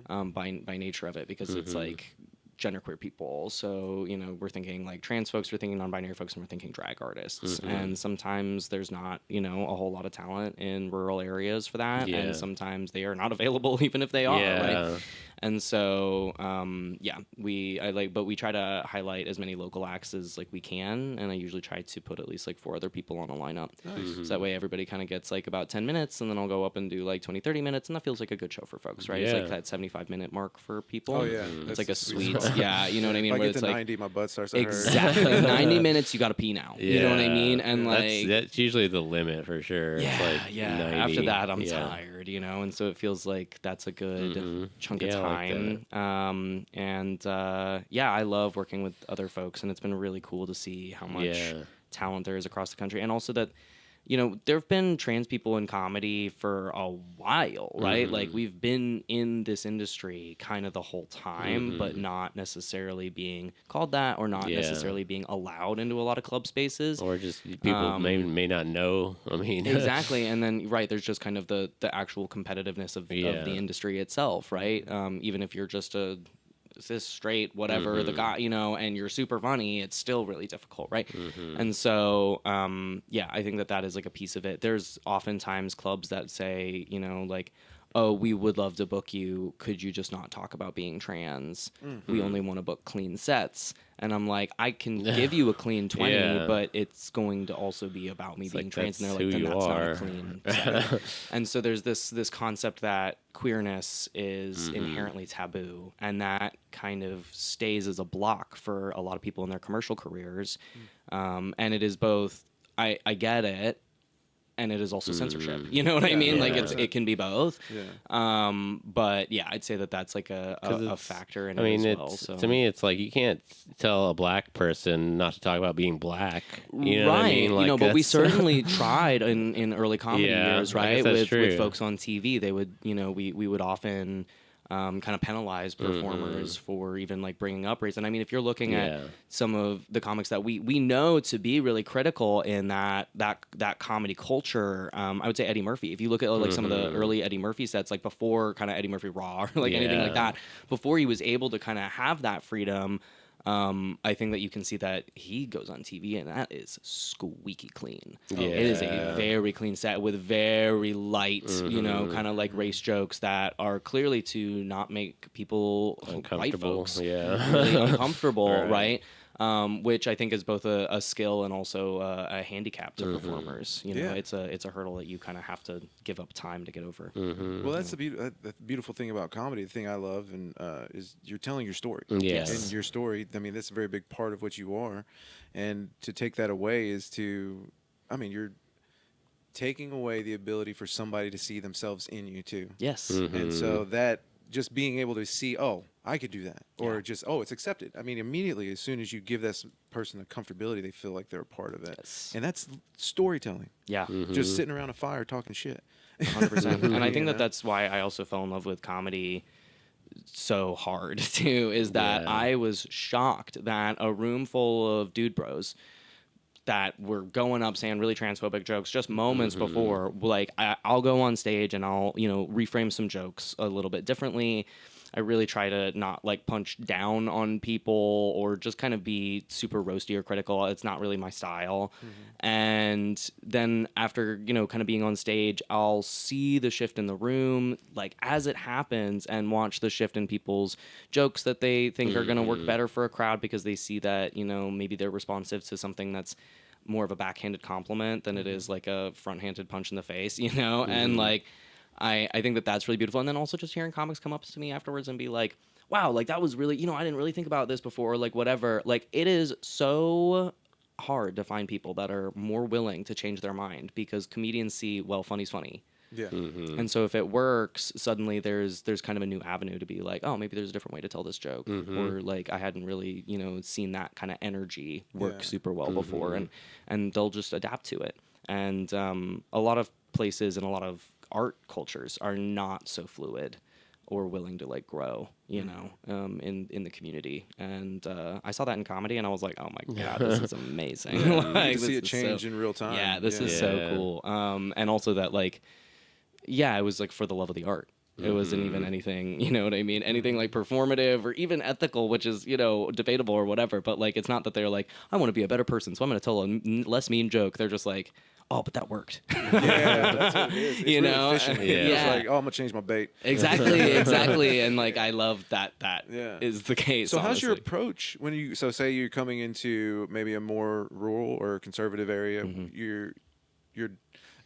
by nature of it, because it's like genderqueer people. So, you know, we're thinking like trans folks, we're thinking non-binary folks, and we're thinking drag artists. And sometimes there's not, you know, a whole lot of talent in rural areas for that. And sometimes they are not available even if they are, right? And so, but we try to highlight as many local acts as like we can, and I usually try to put at least like 4 other people on a lineup. So that way everybody kind of gets like about 10 minutes, and then I'll go up and do like 20, 30 minutes, and that feels like a good show for folks, right? It's like that 75-minute mark for people.
Oh yeah,
it's like a sweet, you know what I mean?
If I
where
get
it's
to
like
90, my butt starts to hurt.
exactly 90 minutes, you got to pee now. You know what I mean? And like
that's usually the limit for sure.
Yeah,
it's like 90,
after that, I'm tired, you know, and so it feels like that's a good chunk of time. I love working with other folks, and it's been really cool to see how much talent there is across the country, and also that, you know, there have been trans people in comedy for a while, right? Like we've been in this industry kind of the whole time, but not necessarily being called that, or not necessarily being allowed into a lot of club spaces,
or just people may not know. I mean,
exactly. And then there's just kind of the actual competitiveness of the industry itself, right? Even if you're just a cis straight whatever the guy, you know, and you're super funny, it's still really difficult, right? And so I think that is like a piece of it. There's oftentimes clubs that say, you know, like, oh, we would love to book you, could you just not talk about being trans? We only want to book clean sets. And I'm like, I can give you a clean 20, but it's going to also be about me being trans. And they're like, then that's not a clean set. And so there's this concept that queerness is inherently taboo, and that kind of stays as a block for a lot of people in their commercial careers. And it is both, I get it, and it is also censorship. You know what I mean? Like it can be both. But yeah, I'd say that's like a factor in it as well. So
to me, it's like you can't tell a black person not to talk about being black. You know what I mean? Like,
you know, but we certainly tried in early comedy years, right? With folks on TV, they would, you know, we would often kind of penalize performers for even like bringing up race. And I mean, if you're looking at some of the comics that we know to be really critical in that comedy culture, I would say Eddie Murphy. If you look at like some of the early Eddie Murphy sets, like before kind of Eddie Murphy Raw or like anything like that, before he was able to kind of have that freedom, I think that you can see that he goes on TV and that is squeaky clean. It is a very clean set with very light, you know, kind of like race jokes that are clearly to not make people, white folks, really uncomfortable, right? Which I think is both a skill and also a handicap to performers. You know, it's a hurdle that you kind of have to give up time to get over.
Well, that's the beautiful thing about comedy. The thing I love is you're telling your story.
Yes.
And your story, I mean, that's a very big part of what you are. And to take that away is you're taking away the ability for somebody to see themselves in you too.
Yes.
And so that just being able to see, oh, I could do that, or just, oh, it's accepted. I mean, immediately, as soon as you give that person the comfortability, they feel like they're a part of it.
Yes.
And that's storytelling.
Yeah.
Just sitting around a fire talking shit.
100%. And I think that's why I also fell in love with comedy so hard too, is that I was shocked that a room full of dude bros that were going up saying really transphobic jokes just moments before, like I'll go on stage and I'll, you know, reframe some jokes a little bit differently. I really try to not like punch down on people or just kind of be super roasty or critical. It's not really my style. And then after, you know, kind of being on stage, I'll see the shift in the room, like as it happens, and watch the shift in people's jokes that they think are going to work better for a crowd because they see that, you know, maybe they're responsive to something that's more of a backhanded compliment than it is like a front-handed punch in the face, you know? And like, I think that's really beautiful. And then also just hearing comics come up to me afterwards and be like, wow, like that was really, you know, I didn't really think about this before, or like whatever. Like it is so hard to find people that are more willing to change their mind, because comedians see, well, funny's funny.
Yeah.
And so if it works, suddenly there's kind of a new avenue to be like, oh, maybe there's a different way to tell this joke, or like I hadn't really, you know, seen that kind of energy work super well before, and they'll just adapt to it. And a lot of places and a lot of art cultures are not so fluid or willing to like grow, you know, in the community. And I saw that in comedy, and I was like, oh my God, this is amazing. Like,
to see it change in real time.
Yeah, this is so cool. And also that like, yeah, it was like for the love of the art. It wasn't even anything, you know what I mean? Anything like performative or even ethical, which is, you know, debatable or whatever. But like, it's not that they're like, I want to be a better person, so I'm going to tell a less mean joke. They're just like, oh, but that worked.
Yeah, that's what it is. It's
you
really
know?
efficient. It's like, oh, I'm gonna change my bait.
Exactly. And like, I love that is the case.
So how's your
honestly.
approach when you, so say you're coming into maybe a more rural or conservative area, you're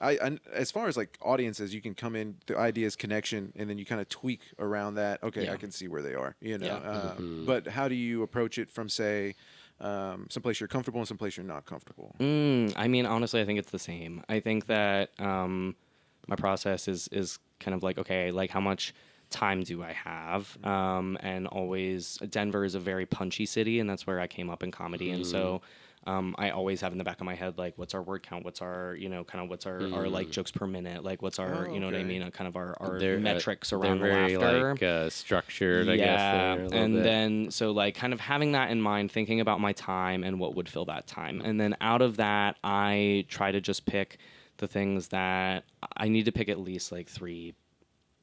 as far as like audiences, you can come in, the ideas connection, and then you kind of tweak around that. Okay, I can see where they are, you know. But how do you approach it from, say, someplace you're comfortable and someplace you're not comfortable?
I mean, honestly, I think it's the same. I think that my process is kind of like, okay, like how much time do I have? And always, Denver is a very punchy city, and that's where I came up in comedy, and so. I always have in the back of my head, like, what's our word count? What's our, you know, kind of what's our like jokes per minute? Like, what's our, you know what I mean? Kind of our metrics around
they're very,
laughter.
Like, structured, I guess.
Yeah, and
bit.
then, so, like, kind of having that in mind, thinking about my time and what would fill that time. And then out of that, I try to just pick the things that I need to pick at least, like, 3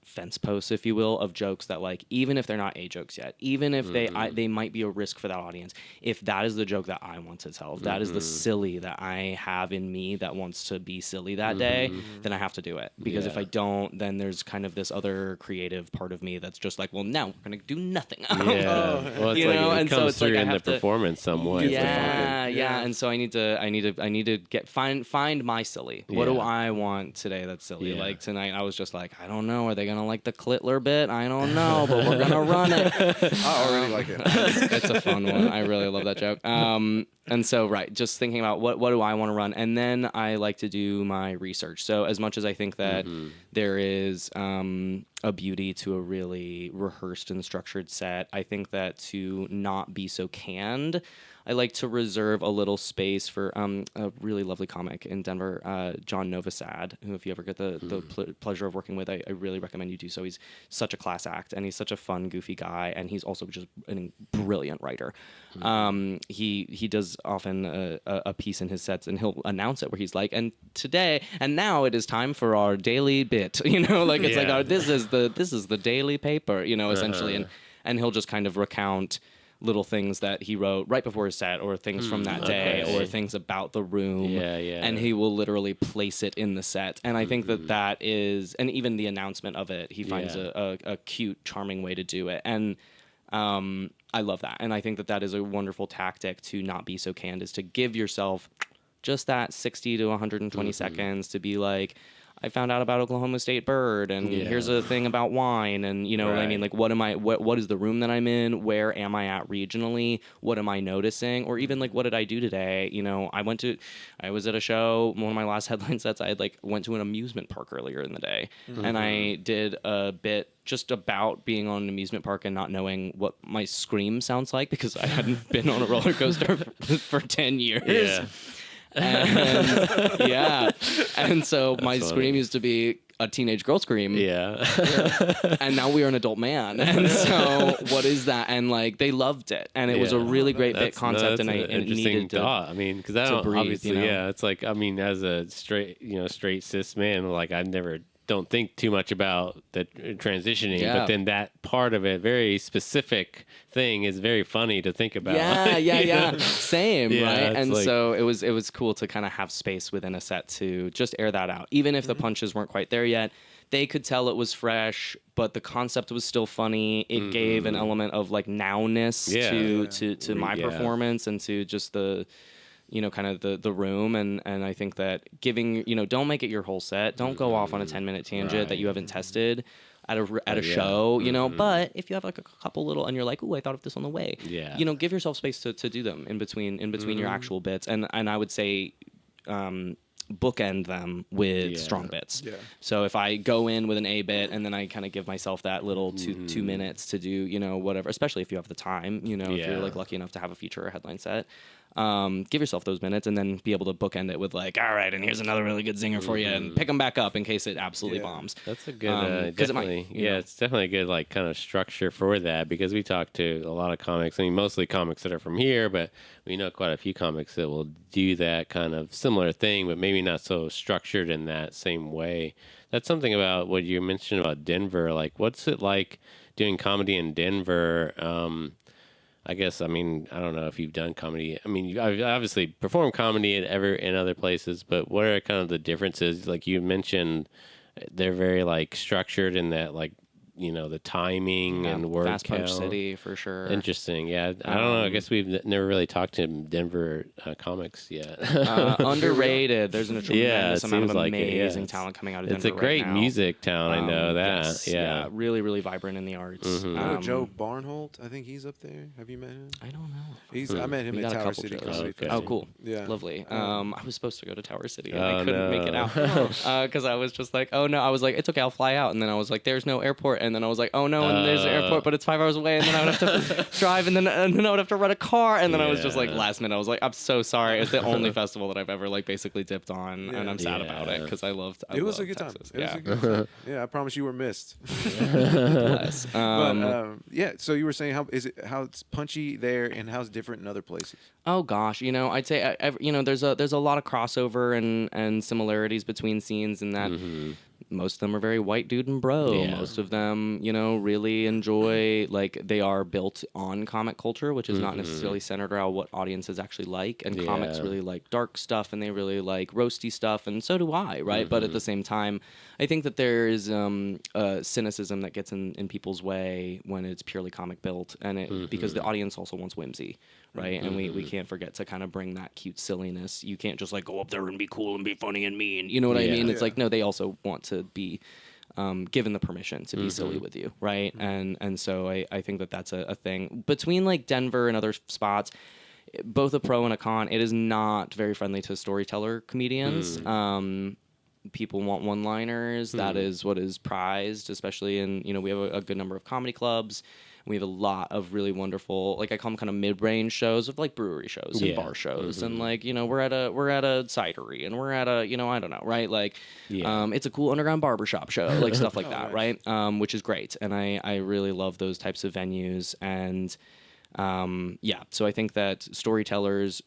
fence posts, if you will, of jokes that, like, even if they're not A jokes yet, even if they might be a risk for that audience, if that is the joke that I want to tell, if that is the silly that I have in me that wants to be silly that day, then I have to do it. Because if I don't, then there's kind of this other creative part of me that's just like, well, now we're gonna do nothing.
Well, it's
you
like
know,
it
and
comes
so it's
through
like I
in the
have to
performance some way.
yeah. And so I need to get find my silly. What do I want today that's silly?
Yeah.
Like tonight, I was just like, I don't know. Are they gonna like the Clitler bit? I don't know, but we're gonna run it.
I already like it.
It's a fun one. I really love that joke. And so, right, just thinking about what do I want to run, and then I like to do my research. So as much as I think that there is a beauty to a really rehearsed and structured set, I think that to not be so canned, I like to reserve a little space for a really lovely comic in Denver, John Novosad, who, if you ever get the pleasure of working with, I really recommend you do so. He's such a class act, and he's such a fun, goofy guy, and he's also just a brilliant writer. He does often a piece in his sets, and he'll announce it where he's like, and now it is time for our daily bit, you know, like it's like this is the daily paper, you know, essentially, and he'll just kind of recount little things that he wrote right before his set, or things from that day, or things about the room, and he will literally place it in the set. And I think that is, and even the announcement of it, he finds a cute, charming way to do it. And I love that, and I think that is a wonderful tactic to not be so canned, is to give yourself just that 60 to 120 seconds to be like, I found out about Oklahoma State bird, and here's a thing about wine, and you know what I mean? Like, what is the room that I'm in? Where am I at regionally? What am I noticing? Or even like, what did I do today? You know, I was at a show, one of my last headline sets, I went to an amusement park earlier in the day, and I did a bit just about being on an amusement park and not knowing what my scream sounds like, because I hadn't been on a roller coaster for 10 years.
Yeah.
And so my scream used to be a teenage girl scream. And now we are an adult man. And so what is that? And like, they loved it, and it was a really great bit concept, and it needed to.
I mean, because I don't
breathe,
obviously,
you know?
it's like, I mean, as a straight cis man, like I never don't think too much about the transitioning, but then that part of it, very specific thing, is very funny to think about.
Same, right? And like, so it was cool to kind of have space within a set to just air that out, even if the punches weren't quite there yet. They could tell it was fresh, but the concept was still funny. It gave an element of like nowness to my performance, and to just the, you know, kind of the room. And I think that giving, you know, don't make it your whole set. Don't go off on a 10-minute tangent that you haven't tested at a show, you know. But if you have like a couple little, and you're like, ooh, I thought of this on the way, you know, give yourself space to do them in between your actual bits. And I would say, bookend them with strong bits.
Yeah.
So if I go in with an A bit and then I kind of give myself that little 2 minutes to do, you know, whatever, especially if you have the time, you know, if you're like lucky enough to have a feature or headline set, give yourself those minutes and then be able to bookend it with like, all right, and here's another really good zinger for you, and pick them back up in case it absolutely bombs.
That's a good, definitely, it's definitely a good like kind of structure for that, because we talk to a lot of comics. I mean, mostly comics that are from here, but we know quite a few comics that will do that kind of similar thing, but maybe not so structured in that same way. That's something about what you mentioned about Denver. Like, what's it like doing comedy in Denver? I guess, I mean, I don't know if you've done comedy. I mean, you obviously perform comedy in other places, but what are kind of the differences? Like you mentioned, they're very like structured in that, like, you know, the timing and word
Fast
count.
Punch City for sure.
Interesting. Yeah. I don't know. I guess we've never really talked to Denver comics yet.
Underrated. There's a tremendous amount of
like
amazing talent coming out of Denver.
It's a great
right now.
music town. I know that.
Yes,
yeah.
Really, really vibrant in the arts.
I know Joe Barnholt. I think he's up there. Have you met him?
I don't know.
I met him
We
at
got a
Tower
couple
City
shows.
Comedy
Okay.
Oh,
Festival.
cool.
Yeah.
Lovely. I was supposed to go to Tower City and I
Oh,
couldn't make it
no.
out because I was just like, oh no. I was like, it's okay, I'll fly out. And then I was like, there's no airport. And then I was like, oh no, and there's an airport, but it's 5 hours away. And then I would have to drive, and then I would have to rent a car. And then I was just like, last minute, I was like, I'm so sorry. It's the only festival that I've ever like basically dipped on, and I'm sad about it because I loved.
It was a good time. It was a good time. Yeah, I promise you were missed.
Bless.
But yeah, so you were saying how it's punchy there and how's it different in other places?
Oh gosh, you know, I'd say you know, there's a lot of crossover and similarities between scenes, in that most of them are very white dude and bro.
Yeah.
Most of them, you know, really enjoy, like, they are built on comic culture, which is not necessarily centered around what audiences actually like. And comics really like dark stuff, and they really like roasty stuff, and so do I, right? But at the same time, I think that there is a cynicism that gets in people's way when it's purely comic built, and because the audience also wants whimsy, right? And we can't forget to kind of bring that cute silliness. You can't just like go up there and be cool and be funny and mean. You know what I mean? It's like, no, they also want to be given the permission to be silly with you, right? And so I think that that's a thing. Between like Denver and other spots, both a pro and a con, it is not very friendly to storyteller comedians. People want one-liners. That is what is prized, especially in, you know, we have a good number of comedy clubs. We have a lot of really wonderful, like I call them kind of mid-range shows of like brewery shows and bar shows, and like, you know, we're at a cidery, and we're at a, you know, I don't know, right? Like, it's a cool underground barbershop show, like stuff like that, right? Which is great, and I really love those types of venues, and so I think that storytellers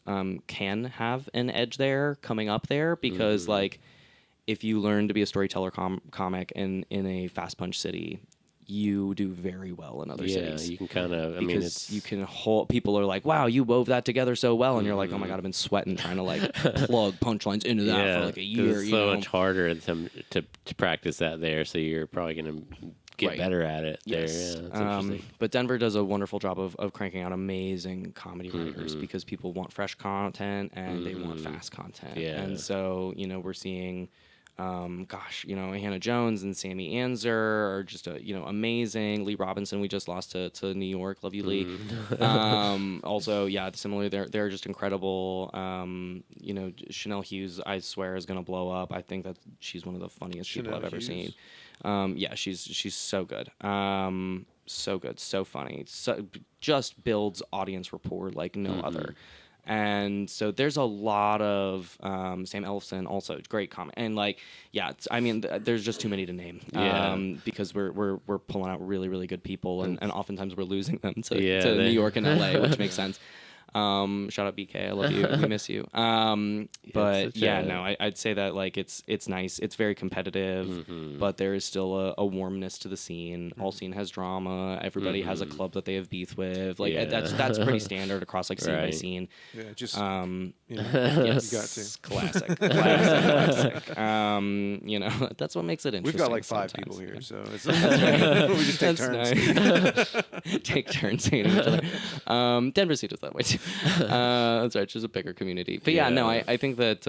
can have an edge there coming up there, because like, if you learn to be a storyteller comic in a fast punch city, you do very well in other cities.
Yeah, you can kind of, I mean, it's...
you can hold, people are like, wow, you wove that together so well, and you're like, oh my God, I've been sweating trying to like plug punchlines into that for like a year.
It's so much harder to practice that there, so you're probably going to get better at it there.
Yes.
Yeah, that's interesting.
But Denver does a wonderful job of cranking out amazing comedy writers, because people want fresh content and they want fast content.
Yeah.
And so, you know, we're seeing... you know, Hannah Jones and Sammy Anzer are just, you know, amazing. Lee Robinson, we just lost to New York. Love you, Lee. Also, yeah, similarly, they're just incredible. You know, Chanel Hughes, I swear, is going to blow up. I think that she's one of the funniest people I've ever seen. Yeah, she's so good. So good, so funny. So, just builds audience rapport like no other. And so there's a lot of Sam Elfson, also great comment, and like, yeah, I mean, there's just too many to name, because we're pulling out really, really good people, and oftentimes we're losing them to New York and LA, which makes sense. Shout out BK, I love you, we miss you. But yeah, no, I'd say that like it's nice, it's very competitive, but there is still a warmness to the scene. All scene has drama. Everybody has a club that they have beef with. Like that's pretty standard across like scene by scene.
Yeah, just
you know,
yes, you got to.
classic. You know, that's what makes it interesting.
We've got like 5
sometimes.
people here, so it's we just take turns.
Nice. Take turns hating each other. Denver City does that way too. That's right, just a bigger community. But yeah, no, I think that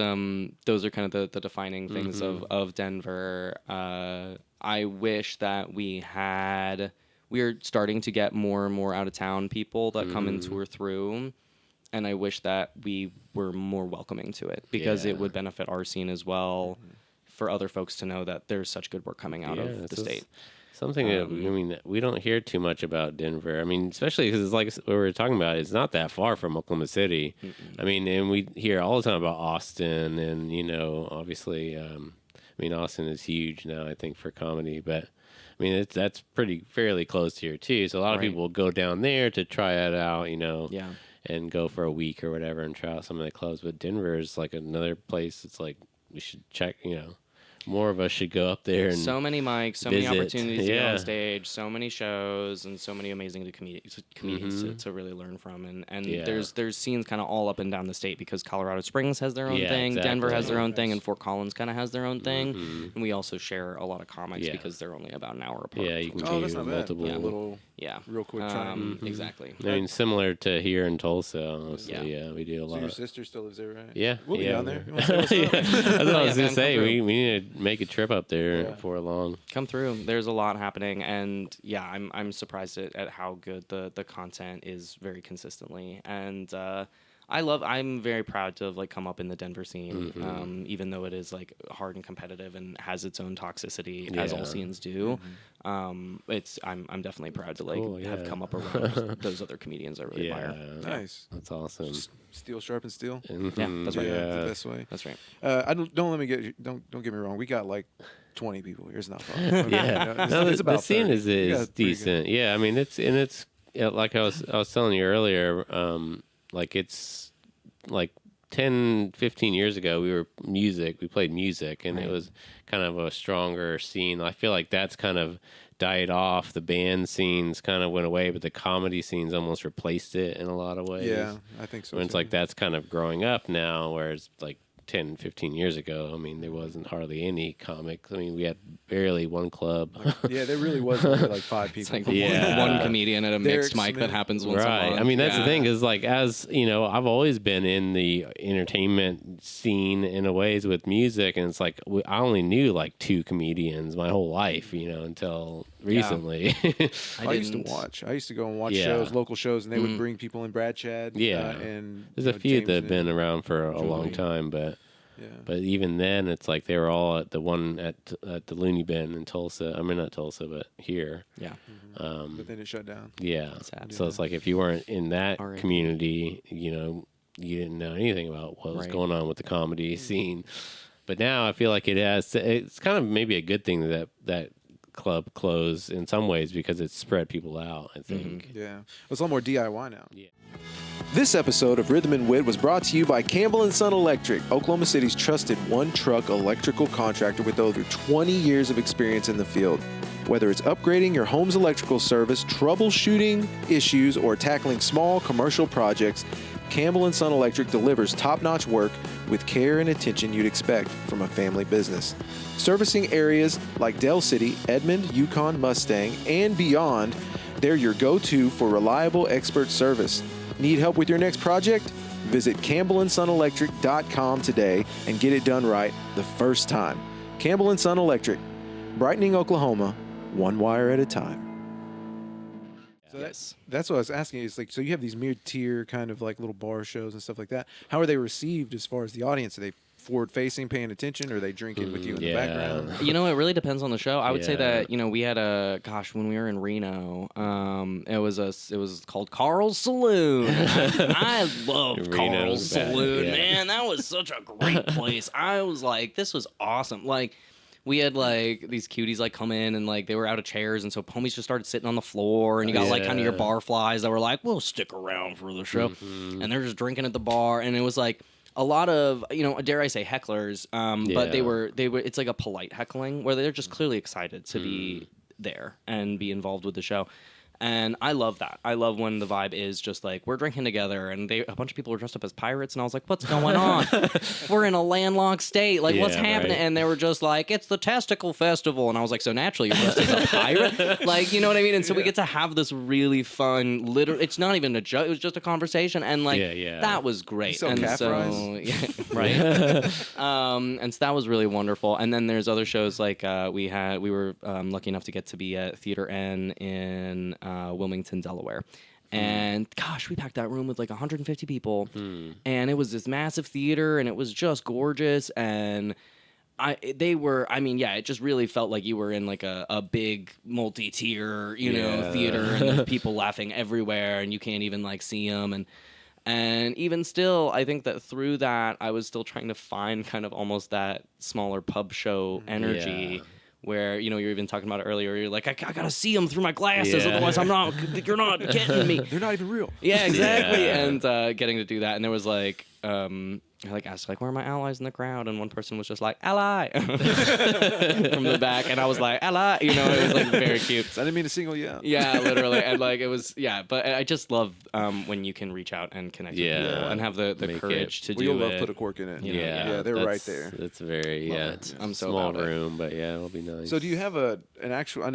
those are kind of the defining things of Denver. I wish that we're starting to get more and more out of town people that come and tour through. and I wish that we were more welcoming to it, because
Yeah.
it would benefit our scene as well, for other folks to know that there's such good work coming out of the state.
Something that we don't hear too much about Denver. I mean, especially because it's like we were talking about, it's not that far from Oklahoma City. I mean, and we hear all the time about Austin, and obviously, I mean, Austin is huge now, I think, for comedy, but I mean, that's fairly close here too. So a lot of people will go down there to try it out, and go for a week or whatever and try out some of the clubs. But Denver is like another place. It's like we should check, more of us should go up there and
so many mics, so
visit.
many opportunities to get on stage, so many shows, and so many amazing comedians to really learn from. And there's scenes kind of all up and down the state, because Colorado Springs has their own thing,
exactly.
Denver has their own thing, and Fort Collins kind of has their own thing. And we also share a lot of comics because they're only about an hour apart.
Yeah, you can
that's not
multiple.
bad. A little, real quick try.
Exactly.
I mean, similar to here in Tulsa, honestly. Yeah, we do a lot.
So your sister still lives there, right?
Yeah.
We'll be down there. You wanna say what's up?
That's what I was
man,
going to say.
come
We need to make a trip up there before long.
Come through. There's a lot happening, and I'm surprised at how good the content is very consistently. And I'm very proud to have come up in the Denver scene, even though it is hard and competitive and has its own toxicity, as all scenes do. I'm definitely proud to have come up around those other comedians I really admire.
Nice.
That's awesome.
Steel sharpens steel.
Yeah, that's right.
That's the best way.
That's right.
Don't get me wrong. We got 20 people here. It's not fun.
It's about the scene
30.
is decent. Yeah, I mean it's like I was telling you earlier. It's 10, 15 years ago, we played music, and it was kind of a stronger scene. I feel like that's kind of died off. The band scenes kind of went away, but the comedy scenes almost replaced it in a lot of ways.
Yeah, I think so.
When it's that's kind of growing up now, whereas 10, 15 years ago, I mean, there wasn't hardly any comics. I mean, we had barely one club.
There really was only 5 people.
It's one comedian at a mixed mic that happens once a month.
I mean, that's the thing is as I've always been in the entertainment scene in a ways with music, and it's I only knew 2 comedians my whole life, until recently.
I used to watch. I used to go and watch shows, local shows, and they would bring people in. Brad, Chad.
And there's a few that have been around for a long time, but even then, it's they were all at the one at the Looney Bin in Tulsa. I mean, not Tulsa, but here.
Yeah.
But then it shut down.
Yeah. So it's if you weren't in that community, you didn't know anything about what was going on with the comedy scene. But now I feel like it's kind of maybe a good thing that club closed in some ways, because it's spread people out, I think.
Yeah. It's a lot more DIY now.
Yeah.
This episode of Rhythm Wit was brought to you by Campbell & Son Electric, Oklahoma City's trusted one-truck electrical contractor with over 20 years of experience in the field. Whether it's upgrading your home's electrical service, troubleshooting issues, or tackling small commercial projects, Campbell & Son Electric delivers top-notch work with care and attention you'd expect from a family business. Servicing areas like Del City, Edmond, Yukon, Mustang, and beyond, they're your go-to for reliable expert service. Need help with your next project? Visit CampbellandSonElectric.com today and get it done right the first time. Campbell & Son Electric, brightening Oklahoma, one wire at a time. So that's what I was asking. Is so you have these mid-tier kind of little bar shows and stuff like that. How are they received as far as the audience? Are they forward-facing, paying attention, or are they drinking with you in the background?
It really depends on the show. I would say that we had when we were in Reno, it was called Carl's Saloon. I love Carl's Saloon, man. That was such a great place. I was this was awesome. We had these cuties come in, and they were out of chairs, and so homies just started sitting on the floor, and you got kind of your bar flies that were we'll stick around for the show, and they're just drinking at the bar, and it was a lot of dare I say hecklers, but they were it's a polite heckling where they're just clearly excited to be there and be involved with the show. And I love that. I love when the vibe is just we're drinking together, and a bunch of people were dressed up as pirates, and I was what's going on? We're in a landlocked state. What's happening? And they were just it's the Testicle Festival. And I was so naturally you're dressed as a pirate? You know what I mean? And so we get to have this really fun, it's not even a joke. It was just a conversation. And that was great. And so, right. And so that was really wonderful. And then there's other shows we were lucky enough to get to be at Theater N in Wilmington, Delaware. And gosh, we packed that room with like 150 people, and it was this massive theater, and it was just gorgeous. And it just really felt like you were in like a big multi-tier, theater, and there's people laughing everywhere, and you can't even like see them. And even still, I think that through that, I was still trying to find kind of almost that smaller pub show energy. Yeah. Where, you're even talking about it earlier, you're like, I gotta see them through my glasses, otherwise you're not getting me.
They're not even real.
Yeah, exactly. Yeah. And getting to do that, and there was like, I asked where are my allies in the crowd, and one person was just like, ally, from the back, and I was like, ally, it was like very cute.
I didn't mean to single you out.
Yeah, literally, and like it was, but I just love when you can reach out and connect with people and have the courage to do it.
We'll love put a cork in it.
Yeah,
they're right there.
That's very
I'm so
small room, but it'll be nice.
So do you have an actual?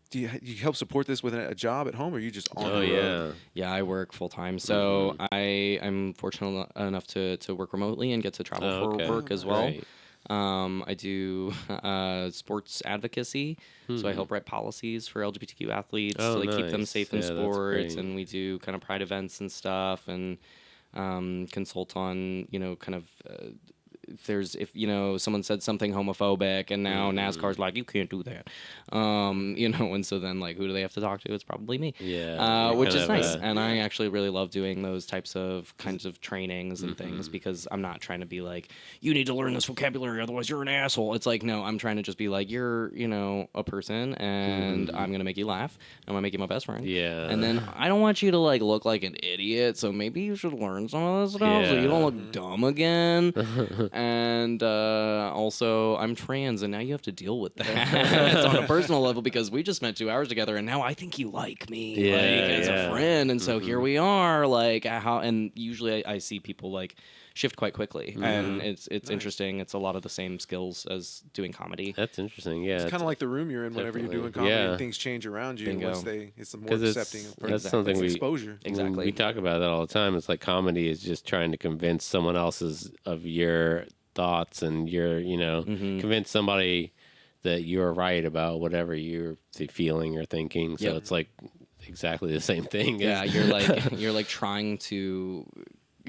Do you help support this with a job at home, or are you just on the road?
Yeah, I work full time. So I'm fortunate enough to work remotely and get to travel for work as well. Right. I do sports advocacy, so I help write policies for LGBTQ athletes to keep them safe in sports, and we do kind of pride events and stuff, and consult on if someone said something homophobic and now NASCAR's like, you can't do that, and so then like who do they have to talk to? It's probably me, which is nice. And I actually really love doing those kinds of trainings and things, because I'm not trying to be like, you need to learn this vocabulary, otherwise you're an asshole. It's like, no, I'm trying to just be like, you're a person, and I'm gonna make you laugh. I'm gonna make you my best friend. And then I don't want you to like look like an idiot, so maybe you should learn some of this stuff so you don't look dumb again. And also, I'm trans, and now you have to deal with that on a personal level, because we just spent 2 hours together, and now I think you like me as a friend, and so here we are. Like and usually I see people like shift quite quickly, and it's nice. Interesting. It's a lot of the same skills as doing comedy.
That's interesting. Yeah,
it's kind of like the room you're in whenever you're doing comedy, and things change around you. Once it's more accepting.
That's something
exposure.
Exactly. We talk about that all the time. It's like comedy is just trying to convince someone else's of your thoughts, and your convince somebody that you're right about whatever you're feeling or thinking. So it's like exactly the same thing.
Yeah, you're like trying to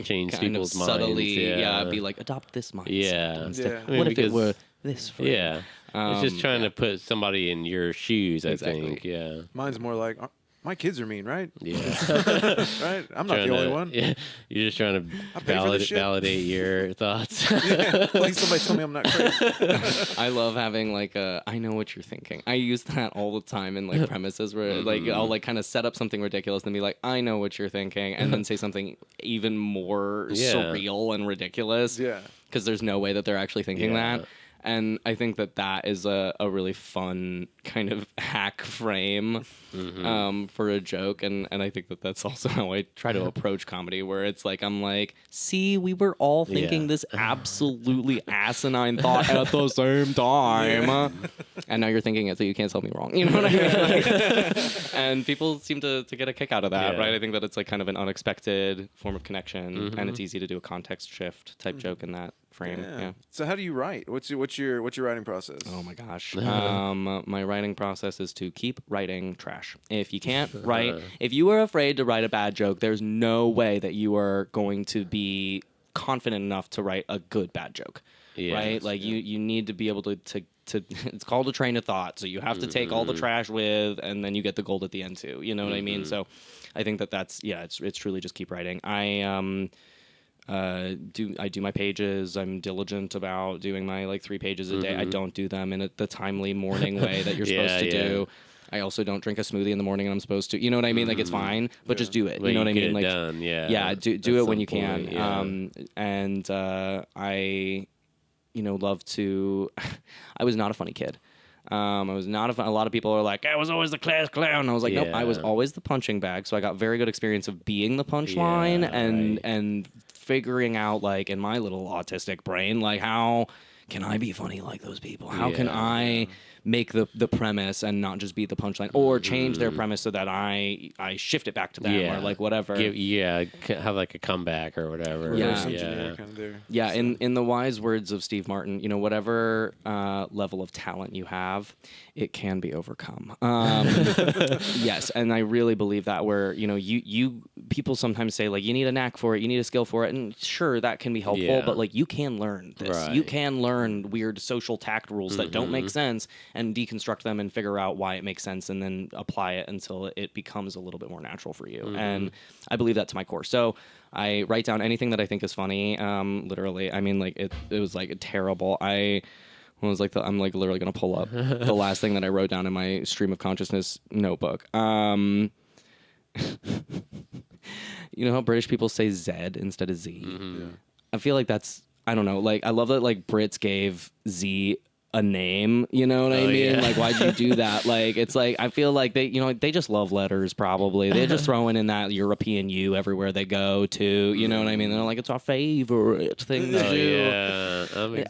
change people's minds.
Subtly, be like, adopt this mindset.
Yeah.
I mean, what if it were this for
you? It's just trying to put somebody in your shoes, I think. Yeah.
Mine's more like, my kids are mean, right?
Yeah.
Right? I'm not the only one.
Yeah. You're just trying to validate your thoughts.
Please somebody tell me I'm not crazy.
I love having like I know what you're thinking. I use that all the time in like premises where like I'll like kind of set up something ridiculous and be like, I know what you're thinking, and then say something even more surreal and ridiculous. Yeah. Because there's no way that they're actually thinking that. And I think that is a really fun kind of hack frame for a joke. And I think that's also how I try to approach comedy, where it's like, I'm like, see, we were all thinking this absolutely asinine thought at the same time. And now you're thinking it, so you can't tell me wrong. You know what I mean? Like, and people seem to get a kick out of that, right? I think that it's like kind of an unexpected form of connection, and it's easy to do a context shift type joke in that frame. Yeah.
So how do you write? What's your writing process?
Oh my gosh. My writing process is to keep writing trash. If you can't write, if you are afraid to write a bad joke, there's no way that you are going to be confident enough to write a good bad joke. Right? Like you need to be able to it's called a train of thought. So you have to take all the trash with, and then you get the gold at the end too. You know what I mean? So I think that's it's truly just keep writing. I do my pages. I'm diligent about doing my like 3 pages a day. I don't do them in the timely morning way that you're supposed to do. I also don't drink a smoothie in the morning, and I'm supposed to. You know what I mean? Like, it's fine, but just do it. You know what I mean? Like,
done,
do it when you can. And I, love to. I was not a funny kid. I was not a lot of people are like, I was always the class clown. I was like, nope, I was always the punching bag. So I got very good experience of being the punchline and figuring out, like, in my little autistic brain, like, how can I be funny like those people? How can I make the premise and not just be the punchline, or change their premise so that I shift it back to them, or like whatever.
Have like a comeback or whatever.
Kind of there.
Yeah, in the wise words of Steve Martin, whatever level of talent you have, it can be overcome. Yes, and I really believe that. Where you people sometimes say like you need a knack for it, you need a skill for it, and sure that can be helpful, but like you can learn this.
Right.
You can learn weird social tact rules that don't make sense and deconstruct them and figure out why it makes sense, and then apply it until it becomes a little bit more natural for you. And I believe that to my core. So I write down anything that I think is funny. Literally, I mean, like it was like terrible. I'm like literally gonna pull up the last thing that I wrote down in my stream of consciousness notebook. You know how British people say Z instead of Z?
Yeah.
I feel like that's, I don't know. Like I love that like Brits gave Z a name, you know what I mean?
Yeah.
Like, why'd you do that? Like, it's like, I feel like they, they just love letters probably. They're just throwing in that European U everywhere they go to, you know what I mean? They're like, it's our favorite thing to do.
Yeah.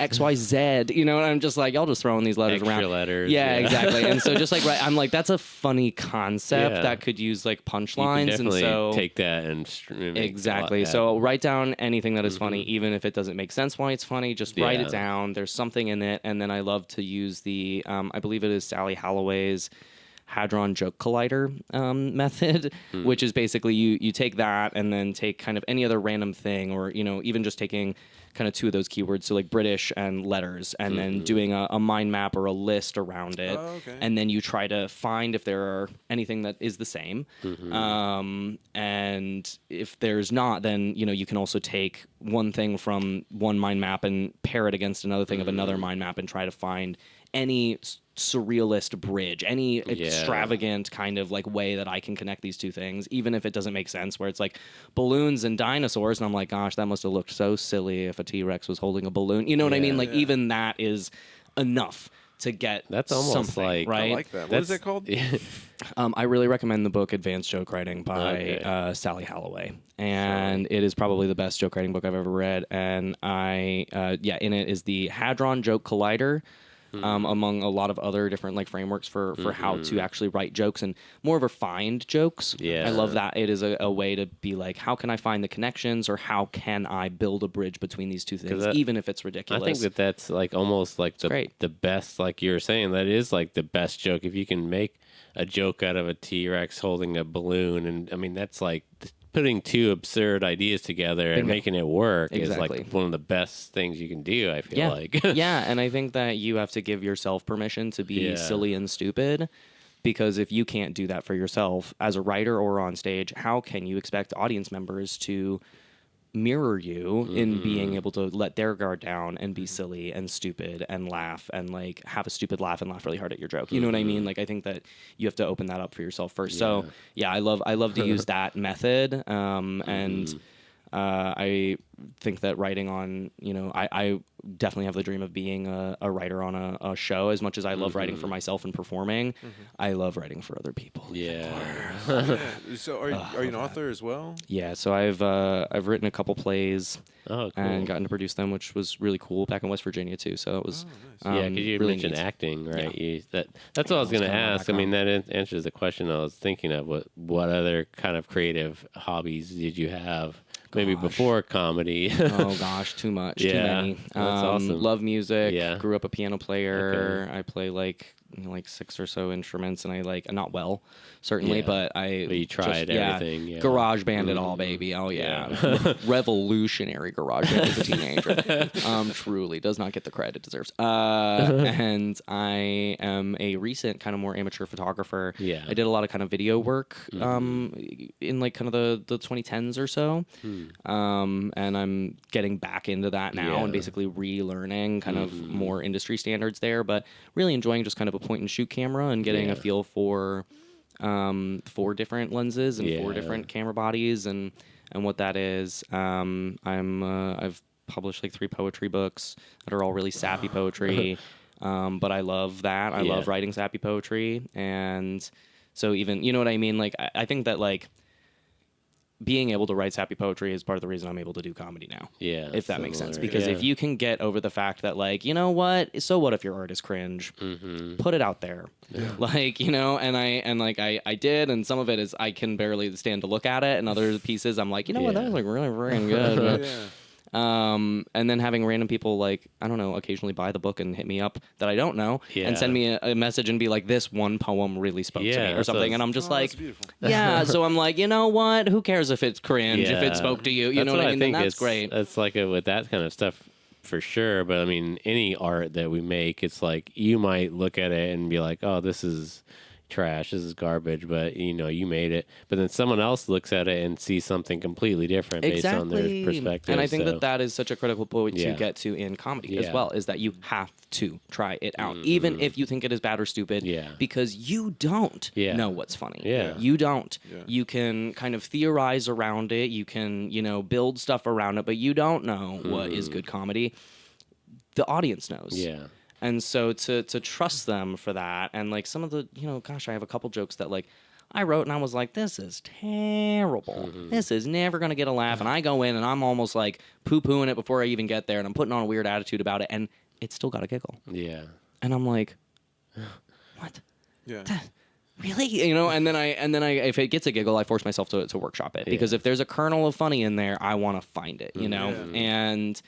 XYZ, you know, and I'm just like, y'all just throwing these letters
Extra
around.
letters.
Yeah, exactly. And so just like, I'm like, that's a funny concept that could use like punchlines.
Definitely
and so
take that and
exactly. So write down anything that is funny, even if it doesn't make sense why it's funny. Just write it down. There's something in it, and then I love to use the I believe it is Sally Halloway's Hadron Joke Collider method, which is basically you take that and then take kind of any other random thing, or even just taking kind of two of those keywords, so like British and letters, and then doing a mind map or a list around it, and then you try to find if there are anything that is the same, and if there's not, then you can also take one thing from one mind map and pair it against another thing of another mind map and try to find any surrealist bridge, any extravagant kind of like way that I can connect these two things, even if it doesn't make sense, where it's like balloons and dinosaurs, and I'm like, gosh, that must have looked so silly if a T-Rex was holding a balloon. You know what I mean? Like even that is enough to get
that's almost
something,
like
right?
I like that. What is it called?
I really recommend the book Advanced Joke Writing by Sally Halloway, and it is probably the best joke writing book I've ever read. And in it is the Hadron Joke Collider, among a lot of other different like frameworks for how to actually write jokes and more refined jokes. I love that it is a way to be like, how can I find the connections, or how can I build a bridge between these two things, even if it's ridiculous.
I think that's like almost like the best, like you were saying, that is like the best joke. If you can make a joke out of a T-Rex holding a balloon, and I mean that's like putting two absurd ideas together and making it work is like one of the best things you can do, I feel like.
Yeah, and I think that you have to give yourself permission to be silly and stupid, because if you can't do that for yourself as a writer or on stage, how can you expect audience members to mirror you in being able to let their guard down and be silly and stupid and laugh and like have a stupid laugh and laugh really hard at your joke? You know what I mean? Like I think that you have to open that up for yourself first. So yeah, I love to use that method. And I think that writing on, I definitely have the dream of being a writer on a show. As much as I love writing for myself and performing, I love writing for other people.
So are you an author as well?
Yeah, so I've written a couple plays and gotten to produce them, which was really cool, back in West Virginia too. So it was
because you
really
mentioned
neat.
acting, right? That's what I was going to ask. I mean, that answers the question I was thinking of. What other kind of creative hobbies did you have? Maybe before comedy.
Oh gosh, too much, too many.
That's awesome.
Love music.
Yeah.
Grew up a piano player. I play like 6 or so instruments, and I not well, certainly, but
you tried everything. Yeah.
Garage band it all, baby. Oh yeah, revolutionary garage band as a teenager. Truly does not get the credit it deserves. And I am a recent kind of more amateur photographer.
Yeah.
I did a lot of kind of video work in like kind of the 2010s or so. And I'm getting back into that now and basically relearning kind of more industry standards there, but really enjoying just kind of a point and shoot camera and getting a feel for 4 different lenses and 4 different camera bodies and what that is. I've published like 3 poetry books that are all really sappy poetry. But I love that. I love writing sappy poetry. And so even, you know what I mean? Like, I think that like, being able to write sappy poetry is part of the reason I'm able to do comedy now.
Yeah.
If that makes sense.
similar.
Because
Yeah.
if you can get over the fact that, like, you know what? So what if your art is cringe? Put it out there. Like, you know, and I did, and some of it is I can barely stand to look at it, and other pieces I'm like, you know what? That was like really freaking good.
Yeah.
And then having random people, like, I don't know, occasionally buy the book and hit me up that I don't know
Yeah.
and send me a message and be like, this one poem really spoke to
Yeah,
me or
that's
something.
what-
And I'm just
Oh,
like,
that's beautiful.
yeah. So I'm like, you know what? Who cares if it's cringe, if it spoke to you? You
That's
know what I mean? Then that's
it's,
great.
That's like with that kind of stuff for sure. But I mean, any art that we make, it's like you might look at it and be like, oh, this is trash, this is garbage, but you know, you made it. But then someone else looks at it and sees something completely different based on their perspective.
And I think
so.
that is such a critical point
Yeah.
to get to in comedy as
Yeah.
well, is that you have to try it out, even if you think it is bad or stupid,
Yeah.
because you don't
Yeah.
know what's funny.
Yeah.
You don't.
Yeah.
You can kind of theorize around it. You can, you know, build stuff around it, but you don't know what is good comedy. The audience knows.
Yeah.
And so to trust them for that, and like some of the, you know, gosh, I have a couple jokes that like I wrote and I was like, this is terrible. This is never going to get a laugh. And I go in and I'm almost like poo-pooing it before I even get there, and I'm putting on a weird attitude about it, and it still got a giggle.
Yeah.
And I'm like, what?
Yeah.
Really? You know, and then I if it gets a giggle, I force myself to workshop it, because if there's a kernel of funny in there, I want to find it, you know?
Yeah.
And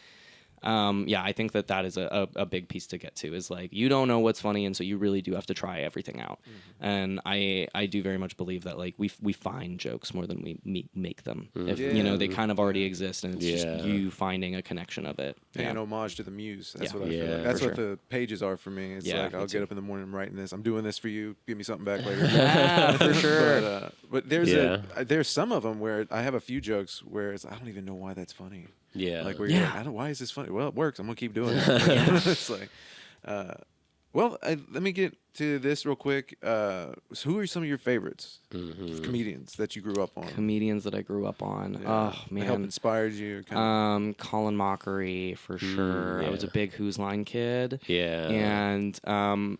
I think that is a big piece to get to, is like, you don't know what's funny, and so you really do have to try everything out. And I do very much believe that, like, we find jokes more than we make them. If you know, they kind of already exist, and it's just you finding a connection of it.
Paying homage to the muse. That's
Yeah.
what I feel
Yeah,
like. That's
for
what the pages are for me. It's
Yeah,
like,
me
I'll
too.
get up in the morning, I'm writing this. I'm doing this for you. Give me something back later.
Yeah, for sure.
But there's
Yeah.
there's some of them where I have a few jokes where it's, I don't even know why that's funny.
Yeah.
Like, where you're like, why is this funny? Well, it works. I'm gonna keep doing it. It's like, let me get to this real quick. So who are some of your favorites of comedians that you grew up on?
Comedians that I grew up on.
Yeah.
Oh
That helped
man.
inspired you. Kind
Colin Mockery for sure. I was a
yeah.
big Who's Line kid.
Yeah.
And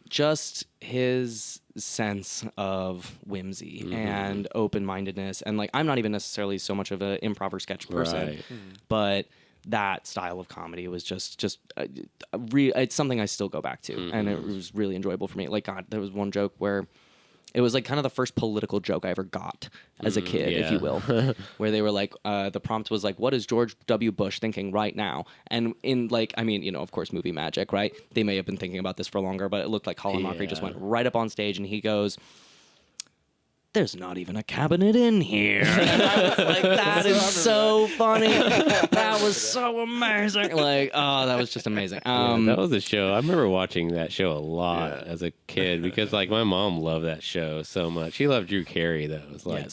just his sense of whimsy and open-mindedness, and like, I'm not even necessarily so much of an improv or sketch person,
Right.
but that style of comedy was just it's something I still go back to, and it was really enjoyable for me. Like, God, there was one joke where it was like kind of the first political joke I ever got as a kid, if you
yeah.
will, where they were like, the prompt was like, what is George W. Bush thinking right now? And in, like, I mean, you know, of course, movie magic, right? They may have been thinking about this for longer, but it looked like Colin Mockery just went right up on stage, and he goes, there's not even a cabinet in here. And I was like, that is so funny. That was so amazing. Like, oh, that was just amazing.
Yeah, that was a show. I remember watching that show a lot as a kid, because like my mom loved that show so much. She loved Drew Carey though. It was like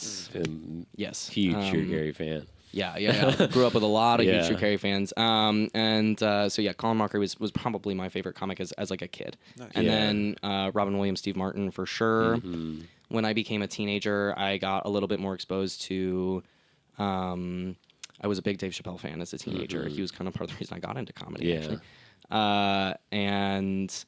Yes.
huge Drew Carey fan.
Yeah. Grew up with a lot of huge
Yeah.
Drew Carey fans. So yeah, Colin Mockery was probably my favorite comic as like a kid.
Nice.
And
Yeah.
then Robin Williams, Steve Martin for sure. When I became a teenager, I got a little bit more exposed to. I was a big Dave Chappelle fan as a teenager. He was kind of part of the reason I got into comedy,
Yeah.
actually. And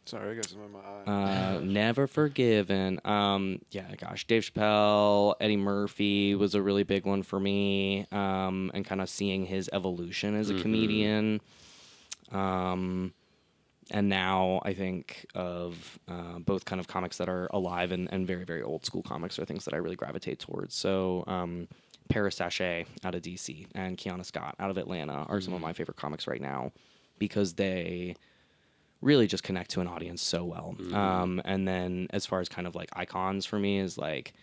Sorry, I got some in my eye.
Never Forgiven. Gosh, Dave Chappelle, Eddie Murphy was a really big one for me, and kind of seeing his evolution as a comedian. And now I think of both kind of comics that are alive and very, very old school comics are things that I really gravitate towards. So Paris Sachet out of DC and Kiana Scott out of Atlanta are some of my favorite comics right now, because they really just connect to an audience so well. And then as far as kind of like icons for me is like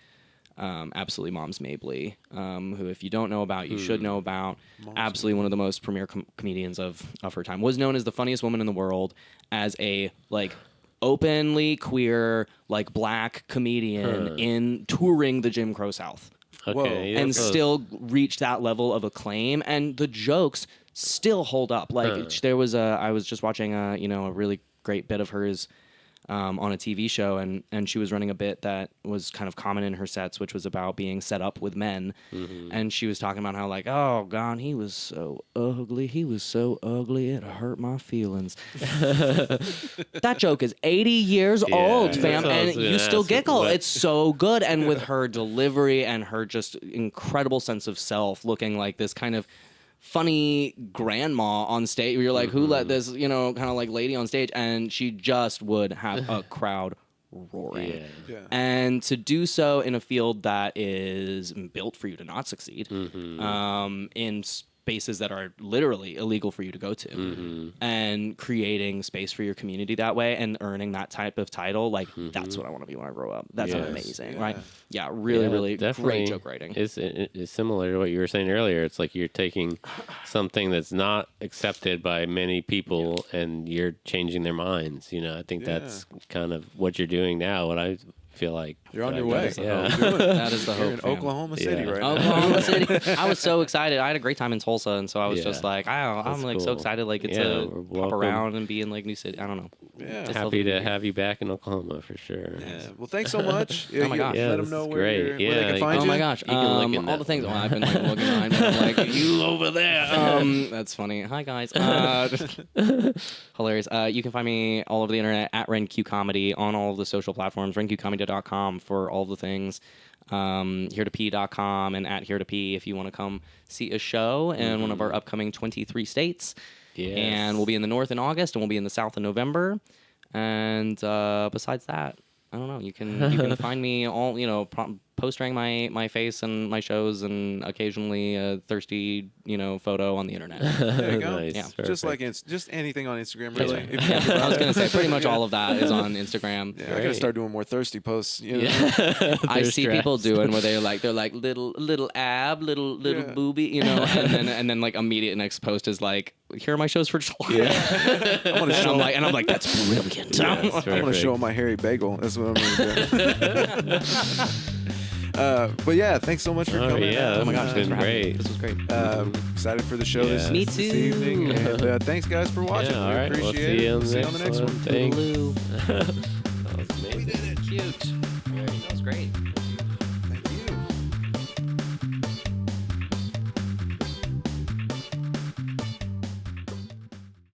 absolutely Moms Mabley, who, if you don't know about, you should know about. Absolutely one of the most premier comedians of her time. Was known as the funniest woman in the world, as a like openly queer, like black comedian in touring the Jim Crow South.
Okay.
And
that's-
still reach that level of acclaim, and the jokes still hold up. Like there was I was just watching a really great bit of hers on a TV show, and she was running a bit that was kind of common in her sets, which was about being set up with men. And she was talking about how like, oh God, he was so ugly. He was so ugly, it hurt my feelings. That joke is 80 years old, fam, and you still giggle. It's so good. And with her delivery and her just incredible sense of self, looking like this kind of funny grandma on stage. You're like, who let this, kind of like lady on stage? And she just would have a crowd roaring.
Yeah.
And to do so in a field that is built for you to not succeed, in spaces that are literally illegal for you to go to, and creating space for your community that way and earning that type of title, like that's what I want to be when I grow up. That's amazing, right? Yeah, really great joke writing.
It's similar to what you were saying earlier. It's like you're taking something that's not accepted by many people and you're changing their minds. I think that's kind of what you're doing now. What I feel like
you're on your way.
That is the hope.
You're in Oklahoma City right now.
Oklahoma City. I was so excited. I had a great time in Tulsa, and so I was just like, I'm like so excited, like to pop around and be in like new city. I don't know.
Yeah. Happy to have you back in Oklahoma for sure.
Yeah. Well, thanks so much.
Oh my gosh.
Let them know where they can find you.
Oh my gosh. All the things. I've been like looking behind me. I'm like, you over there. That's funny. Hi guys. Hilarious. You can find me all over the internet at Ren Q Comedy on all of the social platforms. RenQComedy.com for all the things. HereToPee.com and at HereToPee if you want to come see a show in one of our upcoming 23 states.
Yes.
And we'll be in the North in August, and we'll be in the South in November. And besides that, I don't know. You can find me all posting my face and my shows, and occasionally a thirsty photo on the internet.
There you go.
Nice.
Yeah.
Perfect.
Just like just anything on Instagram, really.
I was gonna say pretty much all of that is on Instagram.
Yeah, I gotta start doing more thirsty posts.
I see people doing where they're like little ab, little boobie, and then like immediate next post is like, here are my shows for July.
Yeah. I want to show.
And I'm like, that's brilliant.
Yeah,
I want to show my hairy bagel. That's what I'm gonna do. But yeah, thanks so much for coming.
Yeah,
Oh my gosh,
it's been great.
This was great.
Excited for the show this
Me
evening.
too.
And thanks guys for watching.
Yeah, all
We
right.
appreciate it.
We'll see you on the next one. Thanks.
Blue.
That was amazing.
Cute. That was great.